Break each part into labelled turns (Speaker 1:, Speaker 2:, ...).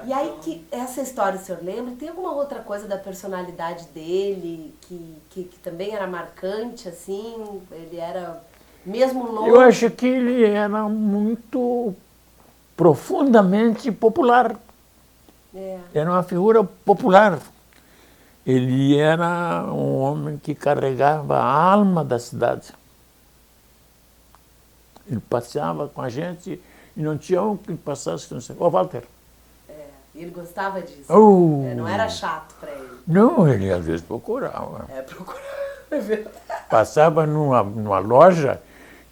Speaker 1: E aí, essa história o senhor lembra? Tem alguma outra coisa da personalidade dele que também era marcante, assim? Ele era, mesmo longe...
Speaker 2: Eu acho que ele era muito profundamente popular. Era uma figura popular. Ele era um homem que carregava a alma da cidade. Ele passeava com a gente e não tinha um que passasse com você. Ô, Walter.
Speaker 1: E ele gostava disso.
Speaker 2: Oh.
Speaker 1: Não era chato para ele.
Speaker 2: Não, ele às vezes procurava.
Speaker 1: Procurava. É verdade.
Speaker 2: Passava numa loja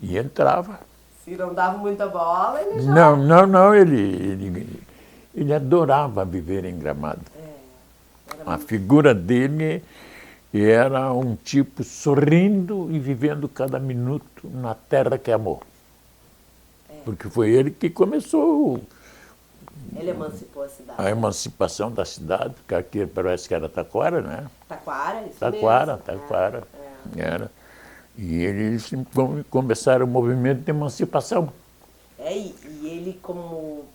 Speaker 2: e entrava.
Speaker 1: Se não dava muita bola, ele já...
Speaker 2: Não, ele adorava viver em Gramado. A figura dele era um tipo sorrindo e vivendo cada minuto na terra que amou. Porque foi ele que começou
Speaker 1: Ele emancipou a cidade.
Speaker 2: a emancipação da cidade, porque aqui parece que era Taquara, né?
Speaker 1: Taquara, isso
Speaker 2: Taquara,
Speaker 1: mesmo.
Speaker 2: Taquara. Era. E eles começaram o movimento de emancipação.
Speaker 1: E ele como,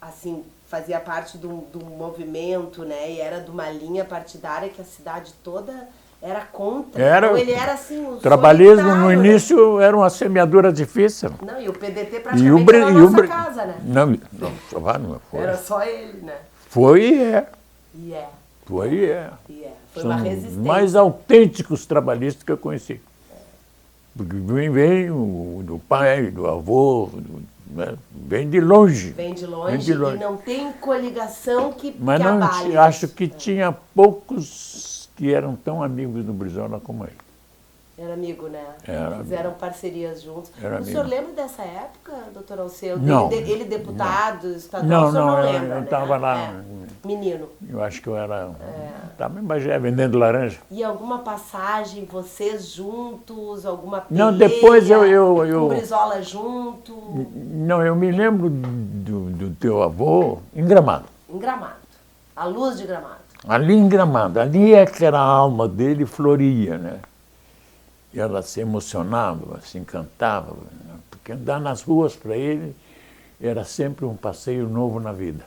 Speaker 1: assim, fazia parte do movimento, né? E era de uma linha partidária que a cidade toda era contra. Então ele era assim, o
Speaker 2: trabalhismo no início era uma semeadura difícil.
Speaker 1: Não, e o PDT praticamente era a nossa casa, né?
Speaker 2: Não foi.
Speaker 1: Era só ele, né?
Speaker 2: Foi e é. Foi e é.
Speaker 1: Foi
Speaker 2: São
Speaker 1: uma resistência.
Speaker 2: os mais autênticos trabalhistas que eu conheci. Porque vem do pai, do avô, né? Vem de longe.
Speaker 1: Vem de longe e não tem coligação que
Speaker 2: Mas
Speaker 1: que
Speaker 2: não,
Speaker 1: abale.
Speaker 2: acho que tinha poucos que eram tão amigos do Brizola como ele.
Speaker 1: Era amigo, né?
Speaker 2: Era
Speaker 1: Fizeram parcerias juntos.
Speaker 2: Era
Speaker 1: o senhor lembra dessa época, doutor Alceu?
Speaker 2: Não.
Speaker 1: Ele deputado estadual, o senhor não lembra,
Speaker 2: eu
Speaker 1: né?
Speaker 2: estava lá.
Speaker 1: Menino.
Speaker 2: Eu acho que eu era... Estava em Bagé, vendendo laranja.
Speaker 1: E alguma passagem, vocês juntos, alguma peleia?
Speaker 2: Não, depois
Speaker 1: Com Brizola junto?
Speaker 2: Não, eu me lembro do teu avô em Gramado.
Speaker 1: Em Gramado. À luz de Gramado.
Speaker 2: Ali em Gramado. Ali é que era a alma dele floria, né? E ela se emocionava, se encantava, né? Porque andar nas ruas para ele era sempre um passeio novo na vida.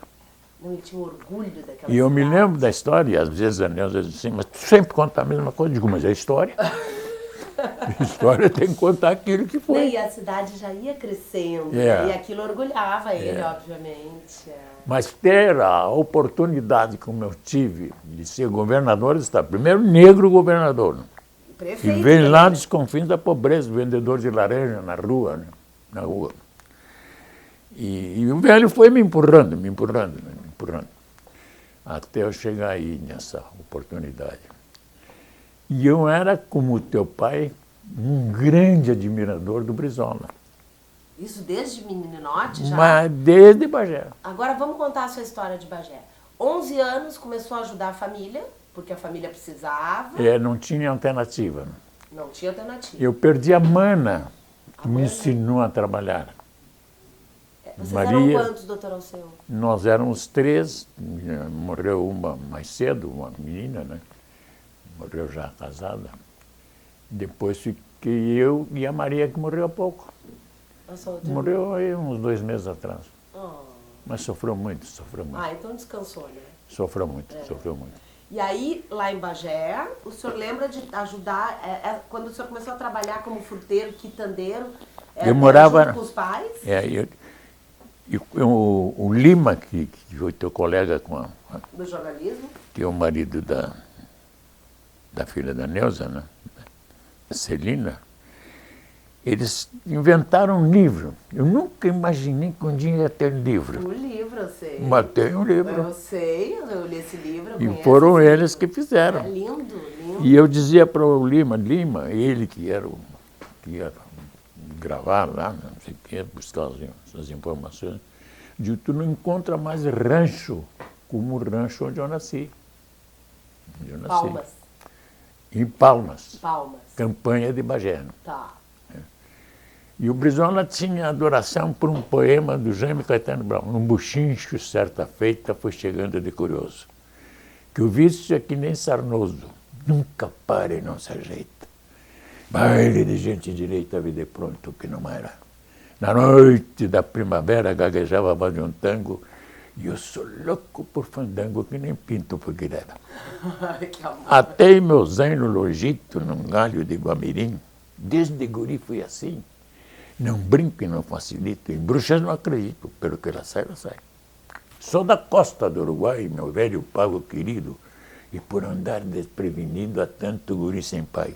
Speaker 1: Ele tinha orgulho daquela
Speaker 2: E eu me
Speaker 1: cidade.
Speaker 2: lembro da história, e às vezes a Neuza diz assim, mas tu sempre conta a mesma coisa. Eu digo, mas é história. A história tem que contar aquilo que foi.
Speaker 1: E a cidade já ia crescendo,
Speaker 2: É.
Speaker 1: e aquilo orgulhava ele, obviamente.
Speaker 2: Mas ter a oportunidade, como eu tive, de ser governador do estado, primeiro negro governador,
Speaker 1: Prefeito,
Speaker 2: e vem
Speaker 1: né?
Speaker 2: lá dos confins da pobreza, vendedor de laranja na rua, né? Na rua. E o velho foi me empurrando, até eu chegar aí nessa oportunidade. E eu era, como o teu pai, um grande admirador do Brizola.
Speaker 1: Isso desde meninote já?
Speaker 2: Mas desde Bagé.
Speaker 1: Agora vamos contar a sua história de Bagé. 11 anos, começou a ajudar a família, porque a família precisava.
Speaker 2: Não tinha alternativa. Né?
Speaker 1: Não tinha alternativa.
Speaker 2: Eu perdi a mana, que me ensinou a trabalhar.
Speaker 1: Vocês
Speaker 2: Maria,
Speaker 1: eram quantos, doutor Alceu?
Speaker 2: Nós éramos 3, morreu uma mais cedo, uma menina, né? Morreu já casada. Depois fiquei eu e a Maria, que morreu há pouco. Morreu aí uns 2 meses atrás. Mas sofreu muito.
Speaker 1: Então descansou, né?
Speaker 2: Sofreu muito.
Speaker 1: E aí, lá em Bagé, o senhor lembra de ajudar, quando o senhor começou a trabalhar como fruteiro, quitandeiro,
Speaker 2: eu morava
Speaker 1: junto com os pais?
Speaker 2: O Lima, que foi teu colega
Speaker 1: do jornalismo,
Speaker 2: que é o marido da filha da Neuza, né? Celina, eles inventaram um livro. Eu nunca imaginei que um dia ia ter livro.
Speaker 1: Um livro, eu sei.
Speaker 2: Mas tem um livro.
Speaker 1: Eu sei, eu li esse livro. Eu
Speaker 2: E foram
Speaker 1: esse
Speaker 2: eles que fizeram.
Speaker 1: É lindo.
Speaker 2: E eu dizia para o Lima, ele que ia gravar lá, não sei o quê, buscar as informações, digo, tu não encontra mais rancho como o rancho onde eu nasci.
Speaker 1: Palmas.
Speaker 2: Em Palmas.
Speaker 1: Palmas.
Speaker 2: Campanha de Bagé.
Speaker 1: Tá.
Speaker 2: E o Brizola tinha adoração por um poema do Jaime Caetano Brown. Um buchincho, certa feita, foi chegando de curioso. Que o vício é que nem sarnoso, nunca para e não se ajeita. Baile de gente direita, vida de pronto que não era. Na noite da primavera, gaguejava a voz de um tango E eu sou louco por fandango que nem pinto por guirela.
Speaker 1: Que amor.
Speaker 2: Até meus anos no Logito, num galho de Guamirim, desde guri fui assim. Não brinco e não facilito. Em bruxas não acredito, pelo que ela sai. Sou da costa do Uruguai, meu velho pago querido, e por andar desprevenido há tanto guri sem pai.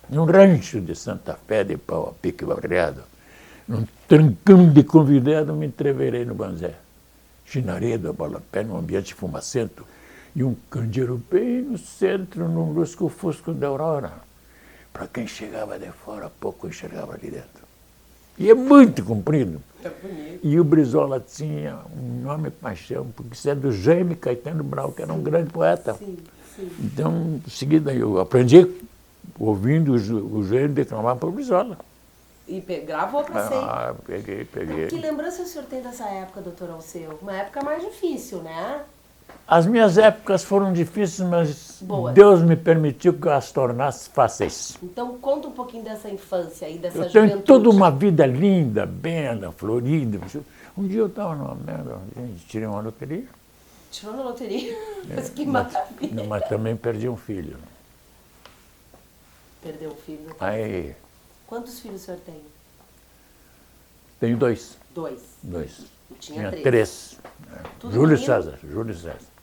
Speaker 2: Num rancho de Santa Fé, de pau a pique barreado, num trancão de convidado, me entreverei no banzé. Chinaredo, bola-pé, num ambiente fumacento, e um candeeiro bem no centro, num lusco-fusco da aurora. Para quem chegava de fora, pouco enxergava ali dentro. E é muito comprido.
Speaker 1: É bonito.
Speaker 2: E o Brizola tinha um nome paixão, porque isso é do Jaime Caetano Brau, que era um grande poeta.
Speaker 1: Sim, sim.
Speaker 2: Então, em seguida, eu aprendi ouvindo o Jaime declamar para o Brizola.
Speaker 1: E gravou para sempre.
Speaker 2: Ah, peguei.
Speaker 1: Que lembrança o senhor tem dessa época, doutor Alceu? Uma época mais difícil, né?
Speaker 2: As minhas épocas foram difíceis, mas
Speaker 1: Boa.
Speaker 2: Deus me permitiu que eu as tornasse fáceis.
Speaker 1: Então conta um pouquinho dessa infância aí, dessa
Speaker 2: Eu
Speaker 1: juventude.
Speaker 2: tenho toda uma vida linda, bela, florida. Um dia eu estava numa merda, gente, tirei uma loteria.
Speaker 1: Tirou na loteria? Mas que maravilha.
Speaker 2: Mas também perdi um filho.
Speaker 1: Perdeu o filho.
Speaker 2: Aí,
Speaker 1: Quantos filhos o senhor tem?
Speaker 2: tenho dois.
Speaker 1: Dois. E tinha três.
Speaker 2: Três.
Speaker 1: Tudo
Speaker 2: Júlio
Speaker 1: menino?
Speaker 2: César.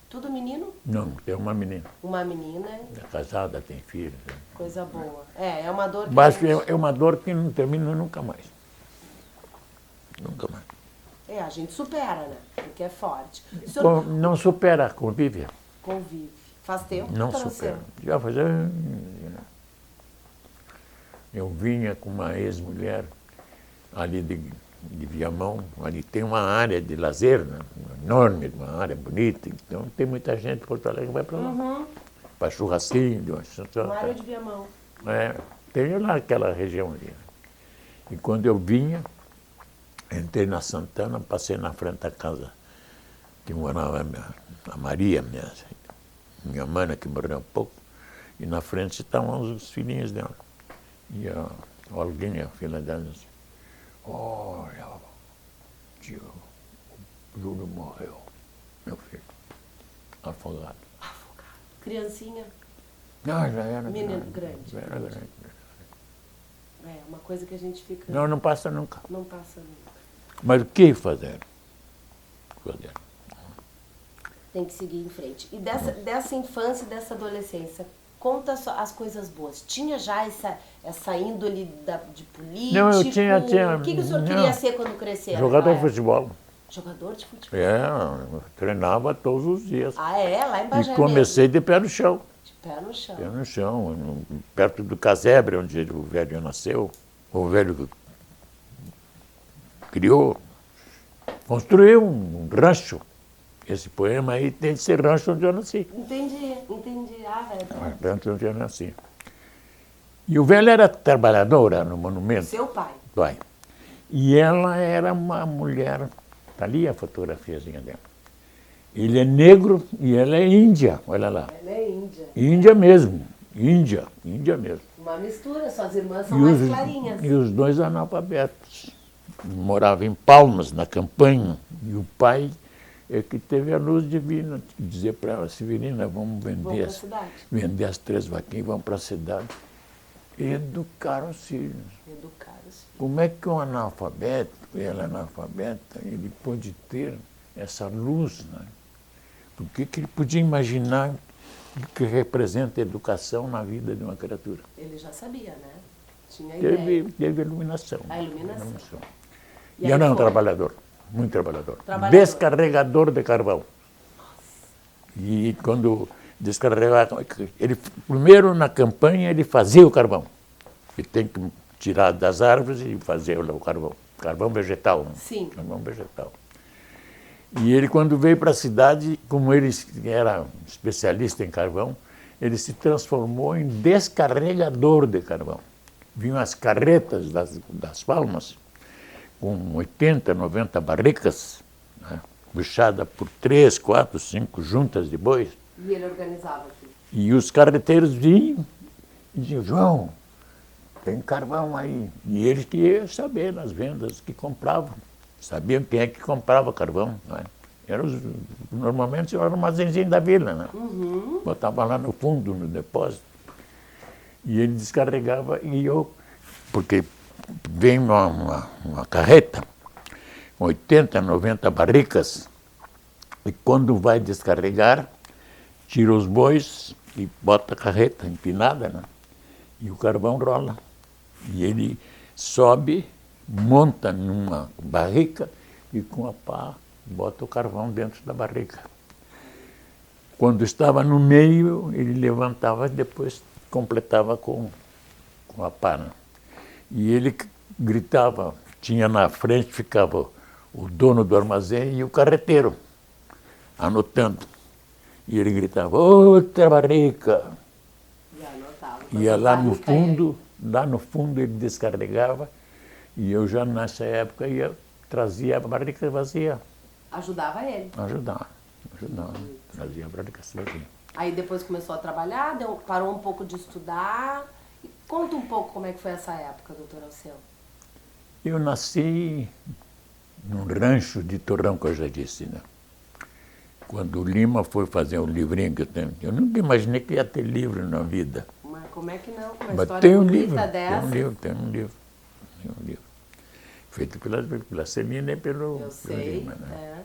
Speaker 1: Tudo menino?
Speaker 2: Não, tem uma menina.
Speaker 1: Uma menina,
Speaker 2: É casada, tem filho.
Speaker 1: coisa boa. É uma dor que...
Speaker 2: Mas
Speaker 1: a gente-
Speaker 2: é uma dor que não termina nunca mais. Nunca mais.
Speaker 1: a gente supera, né? Porque é forte. O senhor
Speaker 2: Não supera, convive.
Speaker 1: convive. Faz tempo,
Speaker 2: Não
Speaker 1: doutor
Speaker 2: supera.
Speaker 1: Alceu?
Speaker 2: Já faz anos. Eu vinha com uma ex-mulher ali de Viamão, ali tem uma área de lazer, né? Enorme, uma área bonita, então tem muita gente de Porto Alegre que vai para lá.
Speaker 1: Uhum.
Speaker 2: Para churrasquinho,
Speaker 1: Uma área de Viamão.
Speaker 2: tem lá aquela região ali. E quando eu vinha, entrei na Santana, passei na frente da casa que morava a Maria, minha mãe, que morreu há pouco, e na frente estavam os filhinhos dela. E a Olguinha, a filha dela, disse, olha, tio, o Júlio morreu, meu filho, afogado.
Speaker 1: Afogado. Criancinha.
Speaker 2: Não, já era
Speaker 1: Menino grande.
Speaker 2: Já era grande.
Speaker 1: É uma coisa que a gente fica...
Speaker 2: Não passa nunca.
Speaker 1: Não passa nunca.
Speaker 2: Mas o que fazer?
Speaker 1: Tem que seguir em frente. E dessa infância e dessa adolescência, conta só as coisas boas. Tinha já essa índole de político?
Speaker 2: Não, eu tinha.
Speaker 1: O que o senhor queria ser quando crescer?
Speaker 2: Jogador de futebol.
Speaker 1: Jogador de futebol?
Speaker 2: Eu treinava todos os dias.
Speaker 1: Ah, é? Lá em Bagé
Speaker 2: E comecei
Speaker 1: mesmo.
Speaker 2: de pé no chão.
Speaker 1: De pé no chão.
Speaker 2: Pé no chão, perto do casebre, onde o velho nasceu. O velho criou, construiu um rancho. Esse poema aí tem de ser rancho onde eu nasci.
Speaker 1: Entendi. Ah, velho.
Speaker 2: Rancho onde eu nasci. E o velho era trabalhadora no monumento.
Speaker 1: Seu pai.
Speaker 2: Vai. E ela era uma mulher, está ali a fotografiazinha dela. Ele é negro e ela é índia, olha lá.
Speaker 1: Ela é índia.
Speaker 2: Índia mesmo, Índia mesmo.
Speaker 1: Uma mistura, suas irmãs são mais clarinhas.
Speaker 2: E os dois analfabetos. Moravam em Palmas, na campanha, e o pai é que teve a luz divina de dizer para ela, Severina, vamos vender as 3 vaquinhas e vamos para a cidade. Educar os filhos. Como é que um analfabeto, ela é analfabeta, ele pôde ter essa luz, né? Por que ele podia imaginar o que representa a educação na vida de uma criatura?
Speaker 1: Ele já sabia, né? Tinha ideia.
Speaker 2: Teve iluminação.
Speaker 1: A iluminação.
Speaker 2: E era um trabalhador, muito trabalhador. Descarregador de carvão. E quando descarregava, primeiro na campanha ele fazia o carvão. Ele tem que tirar das árvores e fazer o carvão. Carvão vegetal. Né?
Speaker 1: Sim.
Speaker 2: Carvão vegetal. E ele, quando veio para a cidade, como ele era especialista em carvão, ele se transformou em descarregador de carvão. Vinham as carretas das Palmas, com 80, 90 barricas, né, puxadas por 3, 4, 5 juntas de bois.
Speaker 1: E ele organizava aqui.
Speaker 2: E os carreteiros vinham e diziam, João, tem carvão aí. E eles queriam saber nas vendas que compravam. Sabiam quem é que comprava carvão. Né? Normalmente era o armazenzinho da vila, né? Botava lá no fundo, no depósito. E ele descarregava e eu... Porque vem uma carreta com 80, 90 barricas e quando vai descarregar, tira os bois e bota a carreta empinada, né? E o carvão rola. E ele sobe, monta numa barrica e com a pá bota o carvão dentro da barrica. Quando estava no meio, ele levantava e depois completava com a pá, né? E ele gritava, tinha na frente, ficava o dono do armazém e o carreteiro, anotando. E ele gritava, outra barrica.
Speaker 1: E anotava.
Speaker 2: Ia lá no fundo ele descarregava e eu já nessa época trazia a barrica vazia.
Speaker 1: Ajudava ele?
Speaker 2: Ajudava. Trazia a barrica vazia.
Speaker 1: Aí depois começou a trabalhar, parou um pouco de estudar. E conta um pouco como é que foi essa época, doutor Alceu.
Speaker 2: Eu nasci num rancho de Torrão, que eu já disse, né? Quando o Lima foi fazer um livrinho que eu tenho, eu nunca imaginei que ia ter livro na vida.
Speaker 1: Mas como é que não? Uma
Speaker 2: Mas
Speaker 1: história
Speaker 2: tem um
Speaker 1: bonita
Speaker 2: livro,
Speaker 1: dessa.
Speaker 2: tem um livro. Feito pela Celina e pelo Lima, né?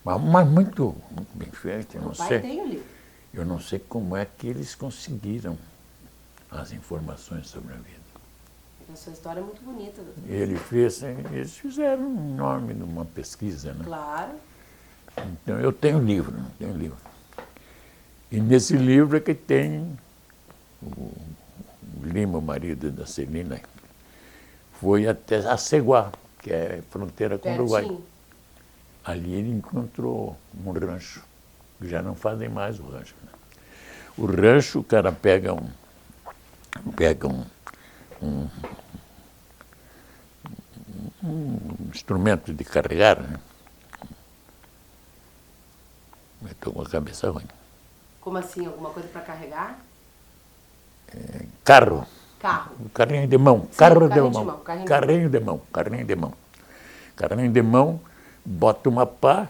Speaker 2: Mas muito bem feito, eu não sei.
Speaker 1: O pai tem o livro.
Speaker 2: Eu não sei como é que eles conseguiram as informações sobre a vida.
Speaker 1: A sua história é muito bonita, doutor.
Speaker 2: Eles fizeram um nome numa pesquisa, né?
Speaker 1: Claro.
Speaker 2: Então eu tenho um livro. E nesse livro é que tem o Lima, o marido da Celina, foi até Aceguá, que é fronteira com o Uruguai. Ali ele encontrou um rancho, que já não fazem mais o rancho, né? O rancho, o cara pega um instrumento de carregar, né? Eu estou com a cabeça ruim.
Speaker 1: Como assim? Alguma coisa para carregar?
Speaker 2: Carro.
Speaker 1: Carrinho
Speaker 2: de mão.
Speaker 1: Sim,
Speaker 2: Carrinho de mão, bota uma pá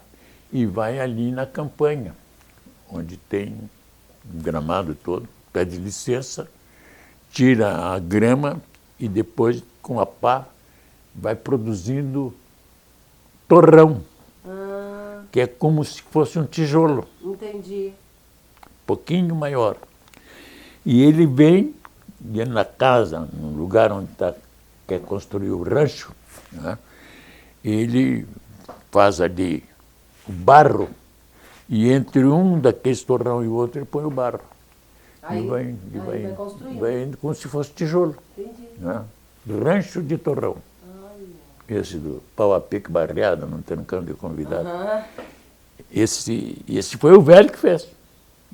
Speaker 2: e vai ali na campanha, onde tem um gramado todo, pede licença, tira a grama e depois, com a pá, vai produzindo torrão, que é como se fosse um tijolo.
Speaker 1: Entendi.
Speaker 2: Pouquinho maior. E ele vem, e na casa, no lugar onde quer construir o rancho, né? Ele faz ali o barro, e entre um daqueles torrão e o outro ele põe o barro.
Speaker 1: Aí vai construindo.
Speaker 2: Vai indo como se fosse tijolo.
Speaker 1: Entendi.
Speaker 2: Né? Rancho de torrão. Esse do pau a pique barreado, não tem cano de convidado. Esse foi o velho que fez.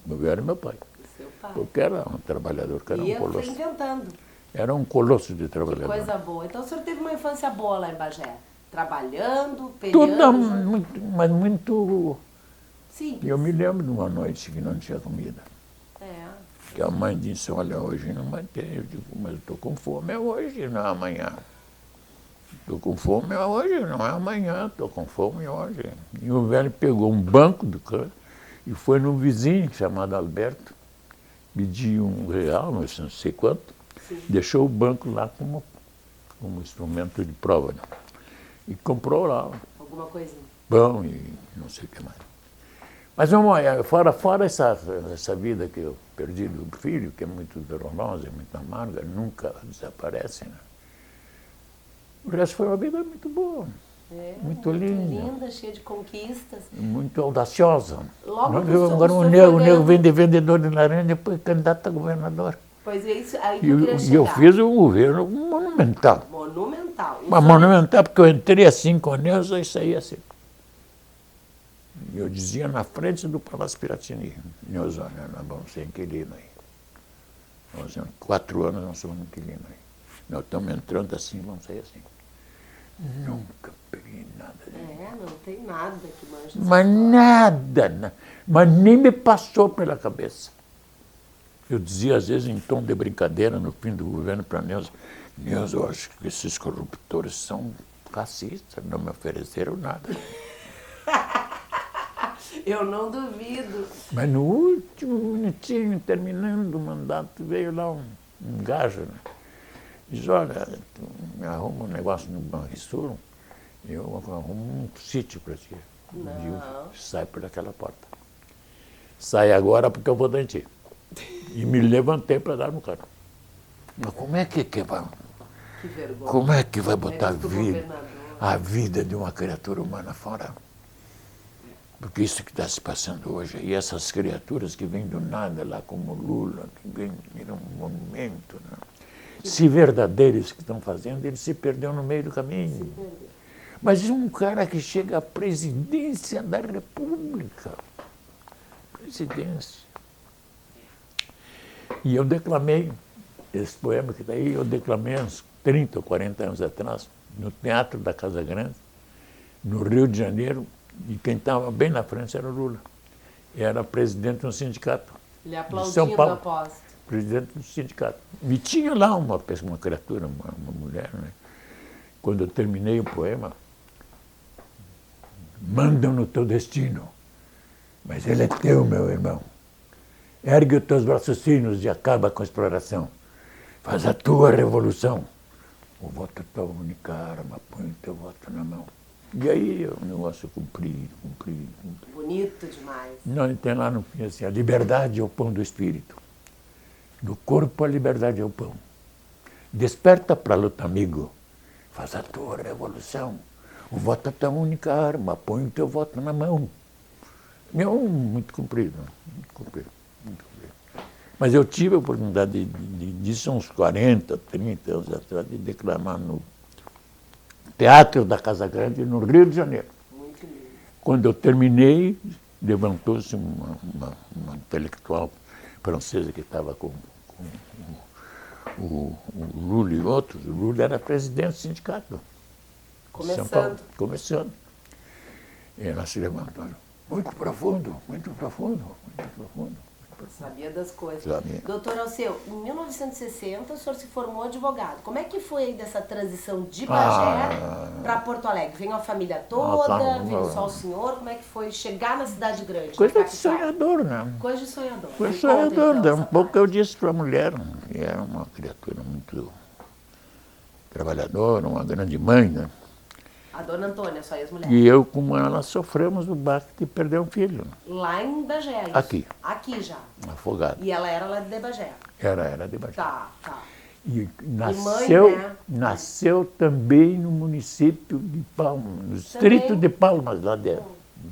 Speaker 2: O velho era meu pai.
Speaker 1: Seu pai.
Speaker 2: Porque era um trabalhador, que era um colosso.
Speaker 1: Foi inventando.
Speaker 2: Era um colosso de trabalhador.
Speaker 1: Que coisa boa. Então o senhor teve uma infância boa lá em Bagé? Trabalhando,
Speaker 2: Tudo,
Speaker 1: peleando?
Speaker 2: mas muito...
Speaker 1: Sim.
Speaker 2: Eu me lembro de uma noite que não tinha comida. Que a mãe disse, olha, hoje não vai ter. Eu digo, mas eu estou com fome, é hoje, não é amanhã. Estou com fome, é hoje, não é amanhã. Estou com fome hoje. E o velho pegou um banco do canto e foi num vizinho chamado Alberto, pediu R$1, não sei quanto, deixou o banco lá como instrumento de prova, né? E comprou lá.
Speaker 1: Alguma coisinha?
Speaker 2: Pão e não sei o que mais. Mas vamos lá, fora essa vida que eu perdi do filho, que é muito dolorosa, muito amarga, nunca desaparece, né? O resto foi uma vida muito boa, muito linda.
Speaker 1: Muito linda, cheia de conquistas.
Speaker 2: Muito audaciosa.
Speaker 1: Agora
Speaker 2: o nego vem de vendedor de laranja, depois candidato a governador.
Speaker 1: Pois é, isso aí que eu queria chegar.
Speaker 2: E eu fiz um governo monumental.
Speaker 1: Monumental.
Speaker 2: Mas monumental, porque eu entrei assim com Deus e saí assim. Eu dizia na frente do Palácio Piratini, nós vamos ser inquilino aí. Nós, 4 anos nós somos inquilino aí. Nós estamos entrando assim, vamos sair assim. Nunca peguei nada.
Speaker 1: Não tem nada que manja.
Speaker 2: Mas nada, mas nem me passou pela cabeça. Eu dizia às vezes em tom de brincadeira no fim do governo para Neuza, eu acho que esses corruptores são racistas, não me ofereceram nada.
Speaker 1: Eu não duvido.
Speaker 2: Mas no último minutinho, terminando o mandato, veio lá um gajo, né? Diz, olha, tu me arruma um negócio no Banrisul, eu arrumo um sítio para ti.
Speaker 1: Não.
Speaker 2: E eu saio por aquela porta. Sai agora porque eu vou dar em ti. E me levantei para dar no cara. Mas como é que vai?
Speaker 1: Que vergonha.
Speaker 2: Como é que vai botar
Speaker 1: Governador.
Speaker 2: a vida de uma criatura humana fora? Porque isso que está se passando hoje, e essas criaturas que vêm do nada lá, como Lula, que vêm um monumento, né? Se verdadeiros que estão fazendo, ele se perdeu no meio do caminho. Mas um cara que chega à presidência da República, presidência. E eu declamei, esse poema que está aí, eu declamei uns 30 ou 40 anos atrás, no Teatro da Casa Grande, no Rio de Janeiro, e quem estava bem na frente era o Lula. Era presidente de um sindicato.
Speaker 1: Ele
Speaker 2: de
Speaker 1: aplaudindo
Speaker 2: São Paulo,
Speaker 1: a aposta.
Speaker 2: presidente do sindicato. E tinha lá uma criatura, uma mulher, né? Quando eu terminei o poema, mandam no teu destino, mas ele é teu, meu irmão. Ergue os teus raciocínios e acaba com a exploração. Faz a tua revolução. O voto é tua única arma, põe o teu voto na mão. E aí o negócio cumprido.
Speaker 1: Bonito demais.
Speaker 2: Não, tem lá no fim assim, a liberdade é o pão do espírito. Do corpo a liberdade é o pão. Desperta para a luta, amigo. Faz a tua revolução. O voto é tua única arma, põe o teu voto na mão. Muito comprido, muito comprido. Mas eu tive a oportunidade disso há uns 40, 30 anos atrás, de declamar no Teatro da Casa Grande, no Rio de Janeiro.
Speaker 1: Muito lindo.
Speaker 2: Quando eu terminei, levantou-se uma intelectual francesa que estava com o Lula e outros. O Lula era presidente do sindicato.
Speaker 1: Começando.
Speaker 2: São Paulo, começando. E ela se levantou. Muito profundo, muito profundo, muito profundo.
Speaker 1: Sabia das coisas.
Speaker 2: Sabia.
Speaker 1: Doutor Alceu, em 1960 o senhor se formou advogado. Como é que foi aí dessa transição de Bagé para Porto Alegre? Veio a família toda, veio só o senhor? Como é que foi chegar na cidade grande?
Speaker 2: Coisa de sonhador, né?
Speaker 1: Coisa de sonhador.
Speaker 2: Coisa de sonhador. Então, um pouco eu disse para a mulher, que era uma criatura muito trabalhadora, uma grande mãe, né?
Speaker 1: A dona Antônia, sua ex-mulher.
Speaker 2: E eu, como ela, sofremos o baque de perder um filho.
Speaker 1: Lá em Bagé, isso?
Speaker 2: Aqui.
Speaker 1: Aqui já.
Speaker 2: Afogado.
Speaker 1: E ela era lá de Bagé.
Speaker 2: Era de Bagé.
Speaker 1: Tá.
Speaker 2: E
Speaker 1: nasceu, né?
Speaker 2: Nasceu também no município de Palmas, no distrito de Palmas, lá de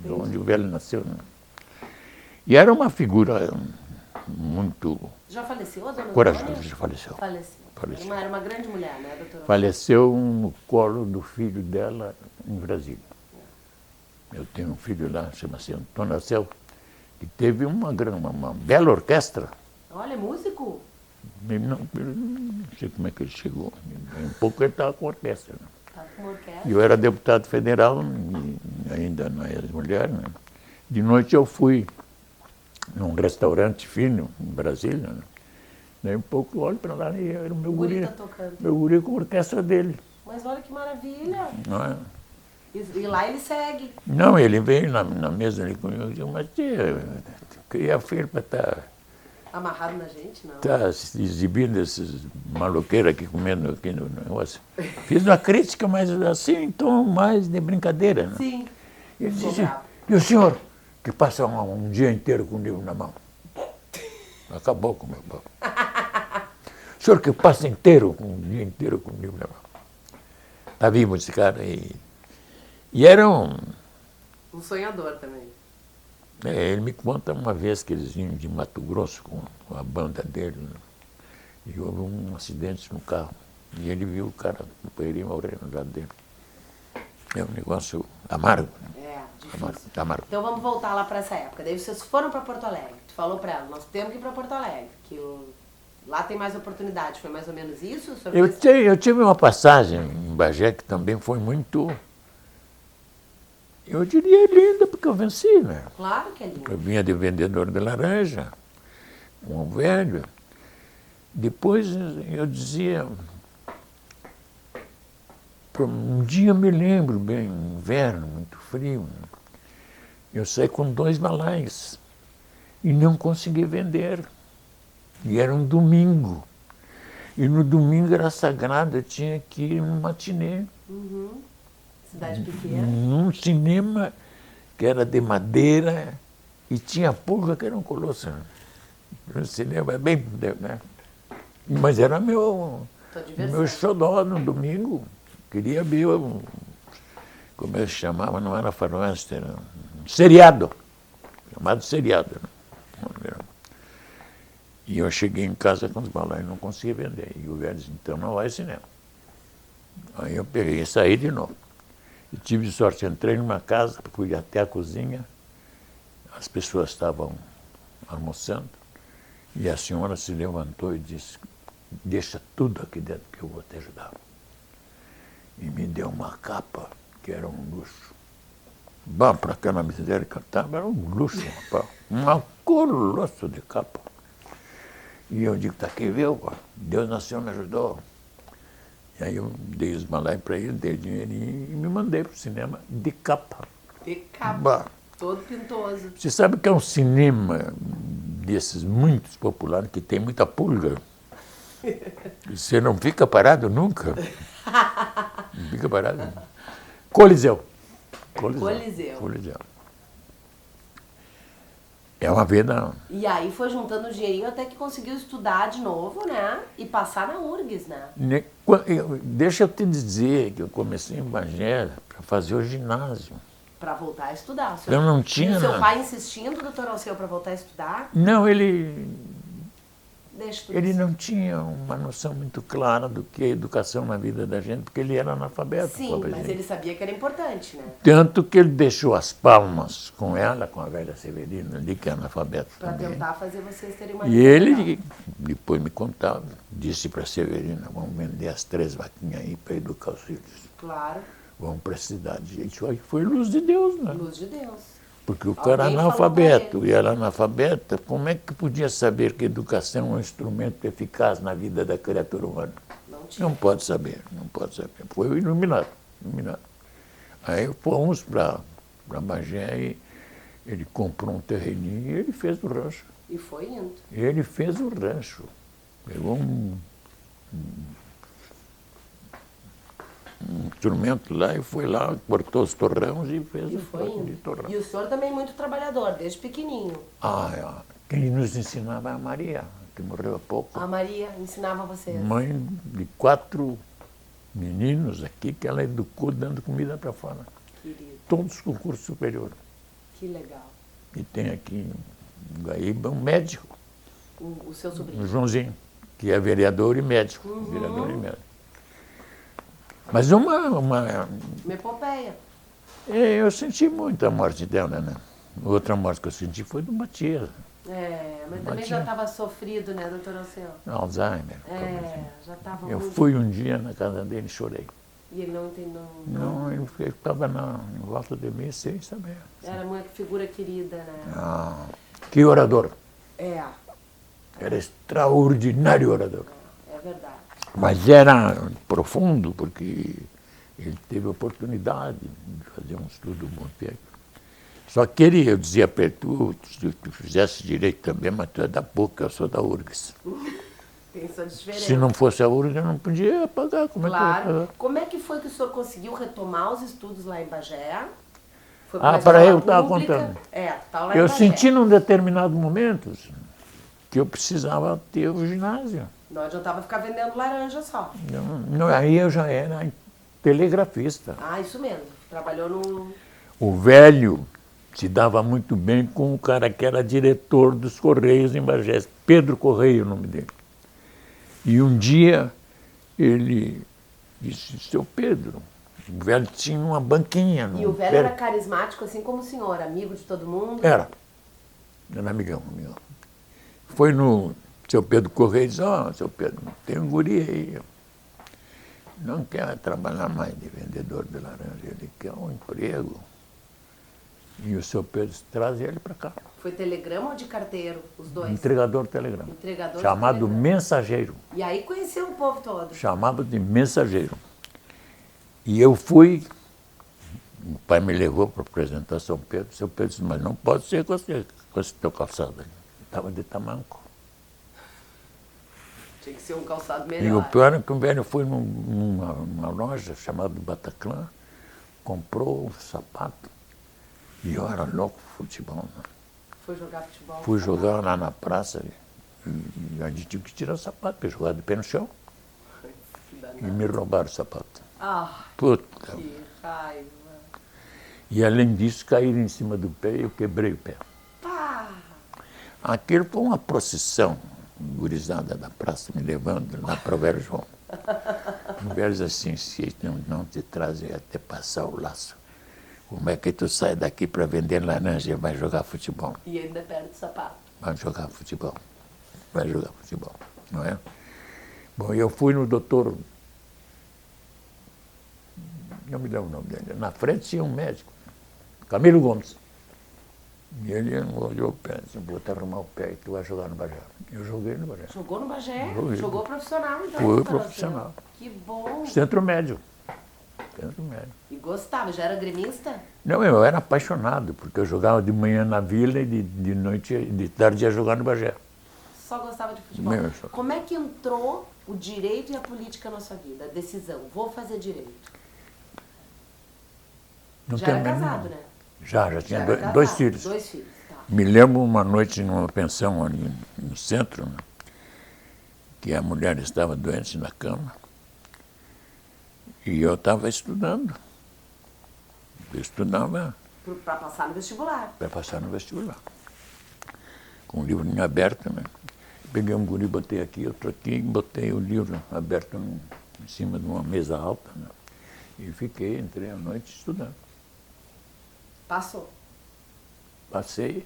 Speaker 2: onde o velho nasceu. Né? E era uma figura muito...
Speaker 1: Já faleceu a dona
Speaker 2: corajosa,
Speaker 1: Antônia?
Speaker 2: já faleceu.
Speaker 1: Faleceu. Era uma grande mulher, né, doutora?
Speaker 2: Faleceu no colo do filho dela em Brasília. Eu tenho um filho lá, chama-se Antônio Alceu, que teve uma bela orquestra.
Speaker 1: Olha, é músico?
Speaker 2: Não sei como é que ele chegou. Um pouco ele estava com orquestra. Né?
Speaker 1: Tá com orquestra.
Speaker 2: Eu era deputado federal, e ainda não era mulher. Né? De noite eu fui num restaurante fino em Brasília. Né? Daí um pouco eu olho para lá e era o meu guri.
Speaker 1: Tá tocando.
Speaker 2: Meu guri com a orquestra dele.
Speaker 1: Mas olha que maravilha.
Speaker 2: Não é?
Speaker 1: E lá ele segue.
Speaker 2: Não, ele veio na mesa ali comigo e disse, mas tia, cria filho para estar
Speaker 1: Amarrado na gente, não?
Speaker 2: tá exibindo esses maloqueiros aqui comendo aqui no negócio. Fiz uma crítica, mas assim, em tom mais de brincadeira. Né?
Speaker 1: Sim.
Speaker 2: Ele disse, e o senhor, que passa um dia inteiro com o livro na mão? Acabou com o meu papo. O senhor que passa inteiro, um dia inteiro com o livro na mão. Está vivo esse cara aí. E era um
Speaker 1: sonhador também.
Speaker 2: Ele me conta uma vez que eles vinham de Mato Grosso com a banda dele, né? E houve um acidente no carro. E ele viu o cara, o companheirinho morrer no lado dele. É um negócio amargo. Né?
Speaker 1: É, difícil.
Speaker 2: Amargo.
Speaker 1: Então vamos voltar lá para essa época. Daí vocês foram para Porto Alegre. Tu falou para ela, nós temos que ir para Porto Alegre, que lá tem mais oportunidade. Foi mais ou menos isso?
Speaker 2: Eu tive uma passagem em Bagé que também foi muito... Eu diria linda, porque eu venci, né?
Speaker 1: Claro que é lindo.
Speaker 2: Eu vinha de vendedor de laranja, com um velho. Depois eu dizia... Um dia eu me lembro bem, inverno, muito frio. Eu saí com 2 balaios e não consegui vender. E era um domingo. E no domingo era sagrado, eu tinha que ir no matinê.
Speaker 1: Uhum. Cidade pequena.
Speaker 2: Num cinema que era de madeira e tinha pulga que era um colosso. O cinema bem... Né? Mas era meu xodó no domingo. Queria ver, como é que se chamava, não era faroeste, era um seriado. Chamado seriado. Né? E eu cheguei em casa com os balões, não conseguia vender. E o velho disse, então não vai ao cinema. Aí eu peguei e saí de novo. E tive sorte, entrei numa casa, fui até a cozinha, as pessoas estavam almoçando, e a senhora se levantou e disse, deixa tudo aqui dentro que eu vou te ajudar. E me deu uma capa, que era um luxo. Bom, para aquela miséria que eu estava, era um luxo, rapaz. Um colosso de capa. E eu digo, tá aqui, viu? Deus nasceu, me ajudou. E aí eu dei os balaios para ele, dei dinheirinho e me mandei para o cinema de capa.
Speaker 1: De capa, bah. Todo pintoso.
Speaker 2: Você sabe que é um cinema desses muito populares, que tem muita pulga. Você não fica parado nunca. Não fica parado. Coliseu. É uma vida...
Speaker 1: E aí foi juntando o dinheirinho até que conseguiu estudar de novo, né? E passar na URGS, né?
Speaker 2: Deixa eu te dizer que eu comecei em Bagé para fazer o ginásio.
Speaker 1: Para voltar a estudar.
Speaker 2: Eu não tinha...
Speaker 1: E o seu pai insistindo, doutor Alceu, para voltar a estudar?
Speaker 2: Não, ele não tinha uma noção muito clara do que é educação na vida da gente, porque ele era analfabeto.
Speaker 1: Sim, mas ele sabia que era importante, né?
Speaker 2: Tanto que ele deixou as palmas com ela, com a velha Severina, ali, que é analfabeto também.
Speaker 1: Para tentar fazer vocês terem uma
Speaker 2: vida. E ele, depois me contava, disse para a Severina, vamos vender as 3 vaquinhas aí para educar os filhos.
Speaker 1: Claro.
Speaker 2: Vamos para a cidade. Isso aí foi luz de Deus, né?
Speaker 1: Luz de Deus.
Speaker 2: Porque o cara era analfabeto, e era analfabeta, como é que podia saber que educação é um instrumento eficaz na vida da criatura humana? Não pode saber, não pode saber. Foi iluminado. Aí fomos para Bagé e ele comprou um terreninho e ele fez o rancho.
Speaker 1: E foi indo.
Speaker 2: Ele fez o rancho. Pegou um instrumento lá e foi lá, cortou os torrões e fez o
Speaker 1: torrão. E o senhor também muito trabalhador, desde pequenininho.
Speaker 2: Quem nos ensinava é a Maria, que morreu há pouco.
Speaker 1: A Maria ensinava vocês.
Speaker 2: Mãe de 4 meninos aqui que ela educou dando comida para fora.
Speaker 1: Querido.
Speaker 2: Todos com curso superior.
Speaker 1: Que legal.
Speaker 2: E tem aqui em Guaíba um médico.
Speaker 1: O seu sobrinho?
Speaker 2: O Joãozinho, que é vereador e médico. Vereador e médico. Mas uma
Speaker 1: epopeia.
Speaker 2: Eu senti muito a morte dela, né? Outra morte que eu senti foi do Matias.
Speaker 1: Mas também já estava sofrido, né, doutor Alceu?
Speaker 2: Alzheimer.
Speaker 1: Já estava
Speaker 2: Eu fui um dia na casa dele e chorei.
Speaker 1: E ele não entendeu?
Speaker 2: Não, ele estava em volta de mim sem saber.
Speaker 1: Era uma figura querida, né?
Speaker 2: Que orador.
Speaker 1: Era
Speaker 2: extraordinário orador.
Speaker 1: É verdade.
Speaker 2: Mas era profundo, porque ele teve a oportunidade de fazer um estudo bom feito. Só que eu dizia para ele, se tu fizesse direito também, mas tu é da PUC, eu sou da URGS.
Speaker 1: Tem sua diferença.
Speaker 2: Se não fosse a URGS, eu não podia pagar.
Speaker 1: Claro. Como é que foi que o senhor conseguiu retomar os estudos lá em Bagé?
Speaker 2: Para eu estava contando.
Speaker 1: Tá lá em
Speaker 2: eu
Speaker 1: Bagé.
Speaker 2: Senti num determinado momento que eu precisava ter o ginásio.
Speaker 1: Não adiantava ficar vendendo laranja só.
Speaker 2: Aí eu já era telegrafista.
Speaker 1: Isso mesmo. Trabalhou no...
Speaker 2: O velho se dava muito bem com o cara que era diretor dos Correios em Bagé. Pedro Correia, o nome dele. E um dia ele disse, seu Pedro, o velho tinha uma banquinha.
Speaker 1: E o velho era carismático, assim como o senhor, amigo de todo mundo?
Speaker 2: Era amigão. Foi no seu Pedro Correia e disse, seu Pedro, tem um guri aí. Não quer trabalhar mais de vendedor de laranja, ele quer um emprego. E o seu Pedro traz ele para cá.
Speaker 1: Foi telegrama ou de carteiro, os dois?
Speaker 2: Entregador de telegrama.
Speaker 1: Entregador
Speaker 2: chamado
Speaker 1: de telegrama.
Speaker 2: Mensageiro.
Speaker 1: E aí conheceu o povo todo?
Speaker 2: Chamado de Mensageiro. E eu fui O pai me levou para apresentar São Pedro. São Pedro disse, mas não pode ser com esse teu calçado ali. Estava de tamanco.
Speaker 1: Tinha que ser um calçado melhor.
Speaker 2: E o pior é que o velho foi numa loja chamada Bataclan, comprou um sapato. E eu era louco por futebol. Né?
Speaker 1: Foi jogar futebol?
Speaker 2: Fui jogar lá na praça e a gente tive que tirar o sapato, porque eu jogava de pé no chão. E me roubaram o sapato.
Speaker 1: Ah,
Speaker 2: Puta.
Speaker 1: que raiva.
Speaker 2: E além disso, caíram em cima do pé e eu quebrei o pé.
Speaker 1: Pá!
Speaker 2: Aquilo foi uma procissão, gurizada da praça, me levando lá para o Velho João. O velho disse assim, se não te trazem até passar o laço, como é que tu sai daqui para vender laranja e vai jogar futebol?
Speaker 1: E ainda perde o sapato.
Speaker 2: Vai jogar futebol. Vai jogar futebol, não é? Bom, eu fui no doutor, não me lembro o nome dele, na frente tinha um médico, Camilo Gomes. E ele olhou o pé, disse, vou te arrumar o pé e tu vai jogar no Bagé. Eu joguei no Bagé.
Speaker 1: Jogou no Bagé?
Speaker 2: Joguei.
Speaker 1: Jogou profissional, então?
Speaker 2: Fui profissional.
Speaker 1: Que bom.
Speaker 2: Centro médio. Centro médio.
Speaker 1: E gostava, já era gremista?
Speaker 2: Não, eu era apaixonado, porque eu jogava de manhã na Vila e de noite, de tarde ia jogar no Bagé.
Speaker 1: Só gostava de futebol.
Speaker 2: Mesmo.
Speaker 1: Como é que entrou o direito e a política na sua vida? A decisão, vou fazer direito.
Speaker 2: Não
Speaker 1: Já
Speaker 2: tenho
Speaker 1: era
Speaker 2: a menor-
Speaker 1: casado, né?
Speaker 2: Já tinha
Speaker 1: era casado,
Speaker 2: dois filhos.
Speaker 1: 2 filhos, tá.
Speaker 2: Me lembro uma noite numa pensão ali no centro, né, que a mulher estava doente na cama e eu estava estudando. Eu estudava
Speaker 1: Para passar no vestibular.
Speaker 2: para passar no vestibular. Com o livro em aberto, né? Peguei um guri, botei aqui, outro aqui, e botei o livro aberto em cima de uma mesa alta, né? E fiquei, entrei à noite estudando.
Speaker 1: Passou.
Speaker 2: Passei,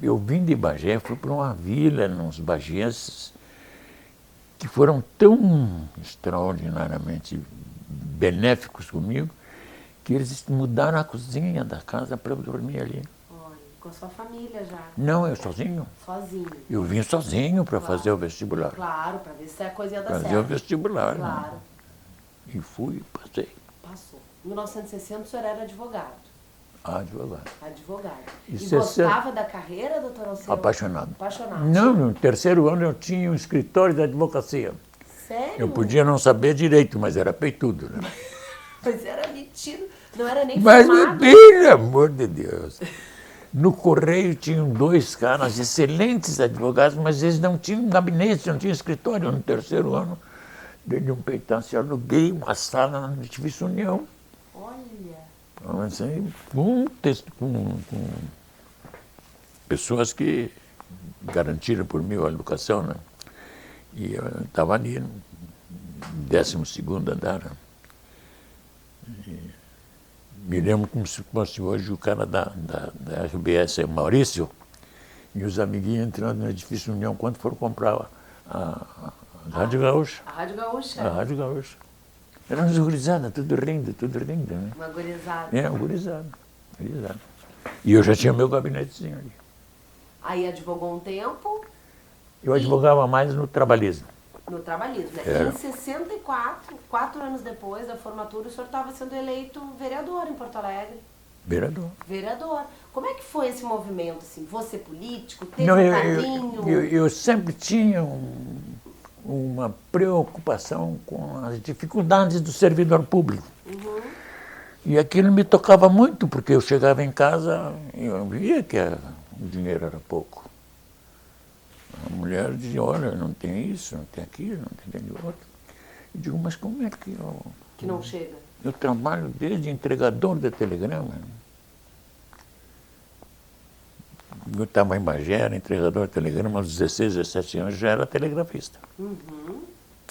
Speaker 2: eu vim de Bagé, fui para uma vila, nos bagienses, que foram tão extraordinariamente benéficos comigo, que eles mudaram a cozinha da casa para eu dormir ali.
Speaker 1: Olha, com a sua família já.
Speaker 2: Não, eu sozinho.
Speaker 1: Sozinho.
Speaker 2: Eu vim sozinho para
Speaker 1: Claro.
Speaker 2: fazer o vestibular.
Speaker 1: Claro, para ver se a coisa ia dar
Speaker 2: Fazer o
Speaker 1: certo.
Speaker 2: vestibular.
Speaker 1: Claro.
Speaker 2: Né? E fui, passei.
Speaker 1: Passou. Em 1960 o senhor era advogado.
Speaker 2: Advogado.
Speaker 1: Advogado.
Speaker 2: E
Speaker 1: E
Speaker 2: 60
Speaker 1: gostava da carreira, doutor Alceu?
Speaker 2: Apaixonado.
Speaker 1: Apaixonado.
Speaker 2: Não, no terceiro ano eu tinha um escritório de advocacia.
Speaker 1: Sério?
Speaker 2: Eu podia não saber direito, mas era peitudo, né?
Speaker 1: Mas era metido. Não era nem
Speaker 2: Mas,
Speaker 1: formado.
Speaker 2: pelo amor de Deus. No Correio tinham 2 caras, excelentes advogados, mas eles não tinham gabinete, não tinham escritório. No terceiro ano, dei um peitaço e aluguei uma sala na Edifício União.
Speaker 1: Olha.
Speaker 2: Assim, com pessoas que garantiram por mim a educação, né? E eu estava ali, no 12º andar. Né? Me lembro como se fosse hoje o cara da RBS, o Maurício, e os amiguinhos entrando no Edifício União quando foram comprar a Rádio Gaúcha.
Speaker 1: A Rádio Gaúcha.
Speaker 2: A Rádio Gaúcha. Era uma gurizada, tudo rindo, né?
Speaker 1: Uma gurizada.
Speaker 2: É, gurizada. E eu já tinha meu gabinetezinho ali.
Speaker 1: Aí advogou um tempo
Speaker 2: Eu advogava mais no trabalhismo.
Speaker 1: no trabalhismo, né?
Speaker 2: Era.
Speaker 1: Em 64, 4 anos depois da formatura, o senhor estava sendo eleito vereador em Porto Alegre.
Speaker 2: Vereador.
Speaker 1: Vereador. Como é que foi esse movimento, assim? Você político, teve
Speaker 2: Não,
Speaker 1: um caminho?
Speaker 2: eu sempre tinha uma preocupação com as dificuldades do servidor público.
Speaker 1: Uhum.
Speaker 2: E aquilo me tocava muito, porque eu chegava em casa e eu via que o dinheiro era pouco. A mulher dizia, olha, não tem isso, não tem aquilo, não tem aquilo outro. Eu digo, mas como é que
Speaker 1: Que não chega.
Speaker 2: eu trabalho desde entregador de telegrama. Eu estava em Bagé, era entregador de telegrama, aos 16, 17 anos já era telegrafista.
Speaker 1: Uhum.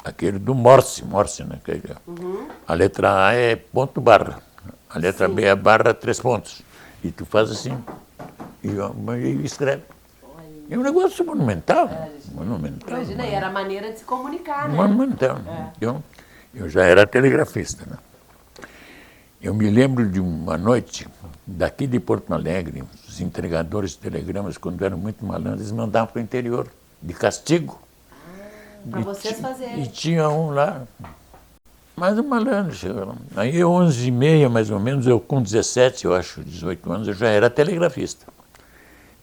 Speaker 2: Aquele do Morse, né?
Speaker 1: Uhum.
Speaker 2: A letra A é ponto barra, a letra B é barra 3 pontos. E tu faz assim, e escreve.
Speaker 1: Olha.
Speaker 2: É um negócio monumental.
Speaker 1: É,
Speaker 2: Monumental.
Speaker 1: Imagina, e era a maneira de se comunicar, né?
Speaker 2: Monumental.
Speaker 1: É.
Speaker 2: Eu já era telegrafista. Né? Eu me lembro de uma noite, daqui de Porto Alegre, os entregadores de telegramas, quando eram muito malandros, eles mandavam para o interior, de castigo.
Speaker 1: Para vocês fazerem.
Speaker 2: E tinha um lá, Mas o malandro chegou lá. Aí, 11h30, mais ou menos, eu com 17, eu acho, 18 anos, eu já era telegrafista.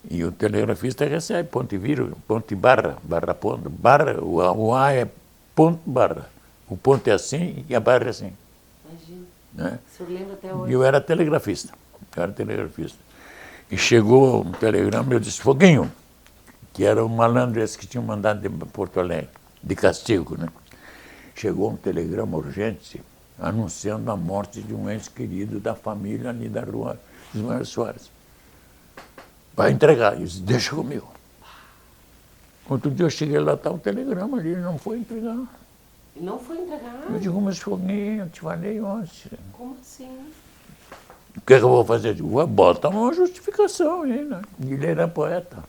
Speaker 2: E o telegrafista recebe ponto e vírgula, ponto e barra, barra ponto, barra, o A é ponto, barra. O ponto é assim e a barra é assim.
Speaker 1: Imagina.
Speaker 2: Né?
Speaker 1: O senhor lembra até hoje?
Speaker 2: E eu era telegrafista. E chegou um telegrama, eu disse, Foguinho, que era o malandro esse que tinha mandado de Porto Alegre, de castigo, né? Chegou um telegrama urgente anunciando a morte de um ente querido da família ali da rua Ismael Soares. Vai entregar. Eu disse, deixa comigo. Outro dia eu cheguei lá, estava o telegrama ali, ele não foi entregar.
Speaker 1: E não foi entregar?
Speaker 2: Eu digo, mas Foguinho, eu te falei ontem.
Speaker 1: Como assim?
Speaker 2: O que é que eu vou fazer? Eu digo, bota uma justificação aí, né? E ele era poeta.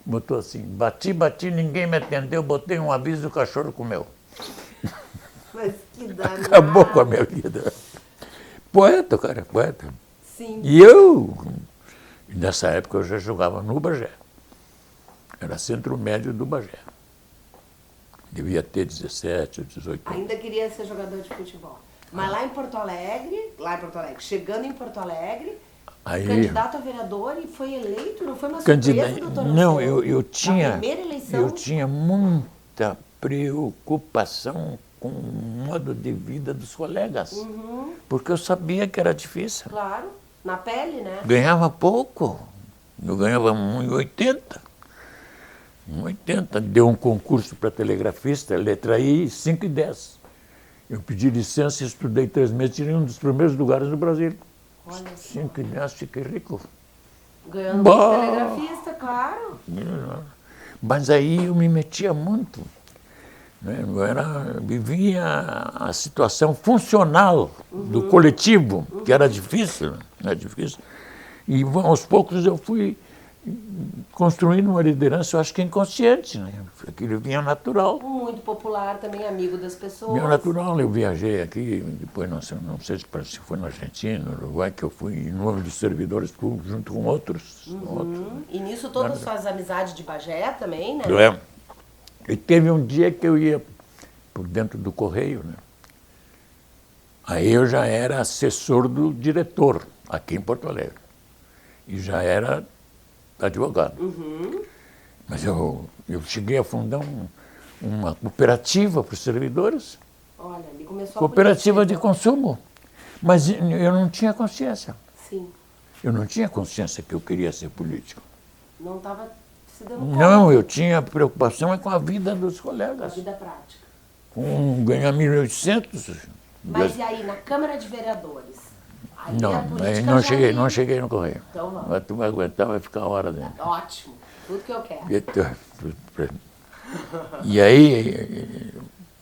Speaker 2: Botou assim, bati, ninguém me atendeu, botei um aviso e o cachorro comeu.
Speaker 1: Mas que danado.
Speaker 2: Acabou com a minha vida. Poeta, cara, poeta.
Speaker 1: Sim.
Speaker 2: E eu, nessa época, eu já jogava no Bagé. Era centro médio do Bagé. Devia ter 17 ou 18 anos.
Speaker 1: Ainda queria ser jogador de futebol. Mas lá em Porto Alegre, chegando em Porto Alegre,
Speaker 2: Aí,
Speaker 1: candidato a vereador e foi eleito, não foi uma surpresa, doutor?
Speaker 2: Não, eu
Speaker 1: tinha. Na primeira eleição?
Speaker 2: Eu tinha muita preocupação com o modo de vida dos colegas.
Speaker 1: Uhum.
Speaker 2: Porque eu sabia que era difícil.
Speaker 1: Claro, na pele, né?
Speaker 2: Ganhava pouco. Eu ganhava 1,80. 1,80. Deu um concurso para telegrafista, letra I, 5,10. Eu pedi licença e estudei 3 meses, tirei um dos primeiros lugares no Brasil.
Speaker 1: Olha só.
Speaker 2: 5,10, fiquei rico.
Speaker 1: Ganhando como telegrafista, claro.
Speaker 2: Mas aí eu me metia muito. Né? Vivia a situação funcional do coletivo, que era difícil. Era difícil. E aos poucos eu fui construindo uma liderança, eu acho que inconsciente, né? Aquilo vinha natural.
Speaker 1: Muito popular também, amigo das pessoas.
Speaker 2: Vinha natural, eu viajei aqui, depois não sei se foi na Argentina, no Uruguai, que eu fui em nome dos servidores públicos, junto com outros.
Speaker 1: E nisso todas as suas amizades de Bagé também, né?
Speaker 2: E teve um dia que eu ia por dentro do Correio, né? Aí eu já era assessor do diretor, aqui em Porto Alegre. E já era advogado. Mas eu cheguei a fundar uma cooperativa para os servidores.
Speaker 1: Olha, ali começou
Speaker 2: cooperativa de consumo. Mas eu não tinha consciência.
Speaker 1: Sim.
Speaker 2: Eu não tinha consciência que eu queria ser político.
Speaker 1: Não estava se dando conta.
Speaker 2: Não, eu tinha preocupação com a vida dos colegas.
Speaker 1: A vida prática.
Speaker 2: Com ganhar 1.800.
Speaker 1: Mas e aí, na Câmara de Vereadores? Aí
Speaker 2: Não,
Speaker 1: a política
Speaker 2: aí
Speaker 1: já
Speaker 2: não cheguei no Correio.
Speaker 1: Então vamos.
Speaker 2: Mas tu vai aguentar, vai ficar a hora dentro.
Speaker 1: Ótimo. Tudo que eu quero.
Speaker 2: E aí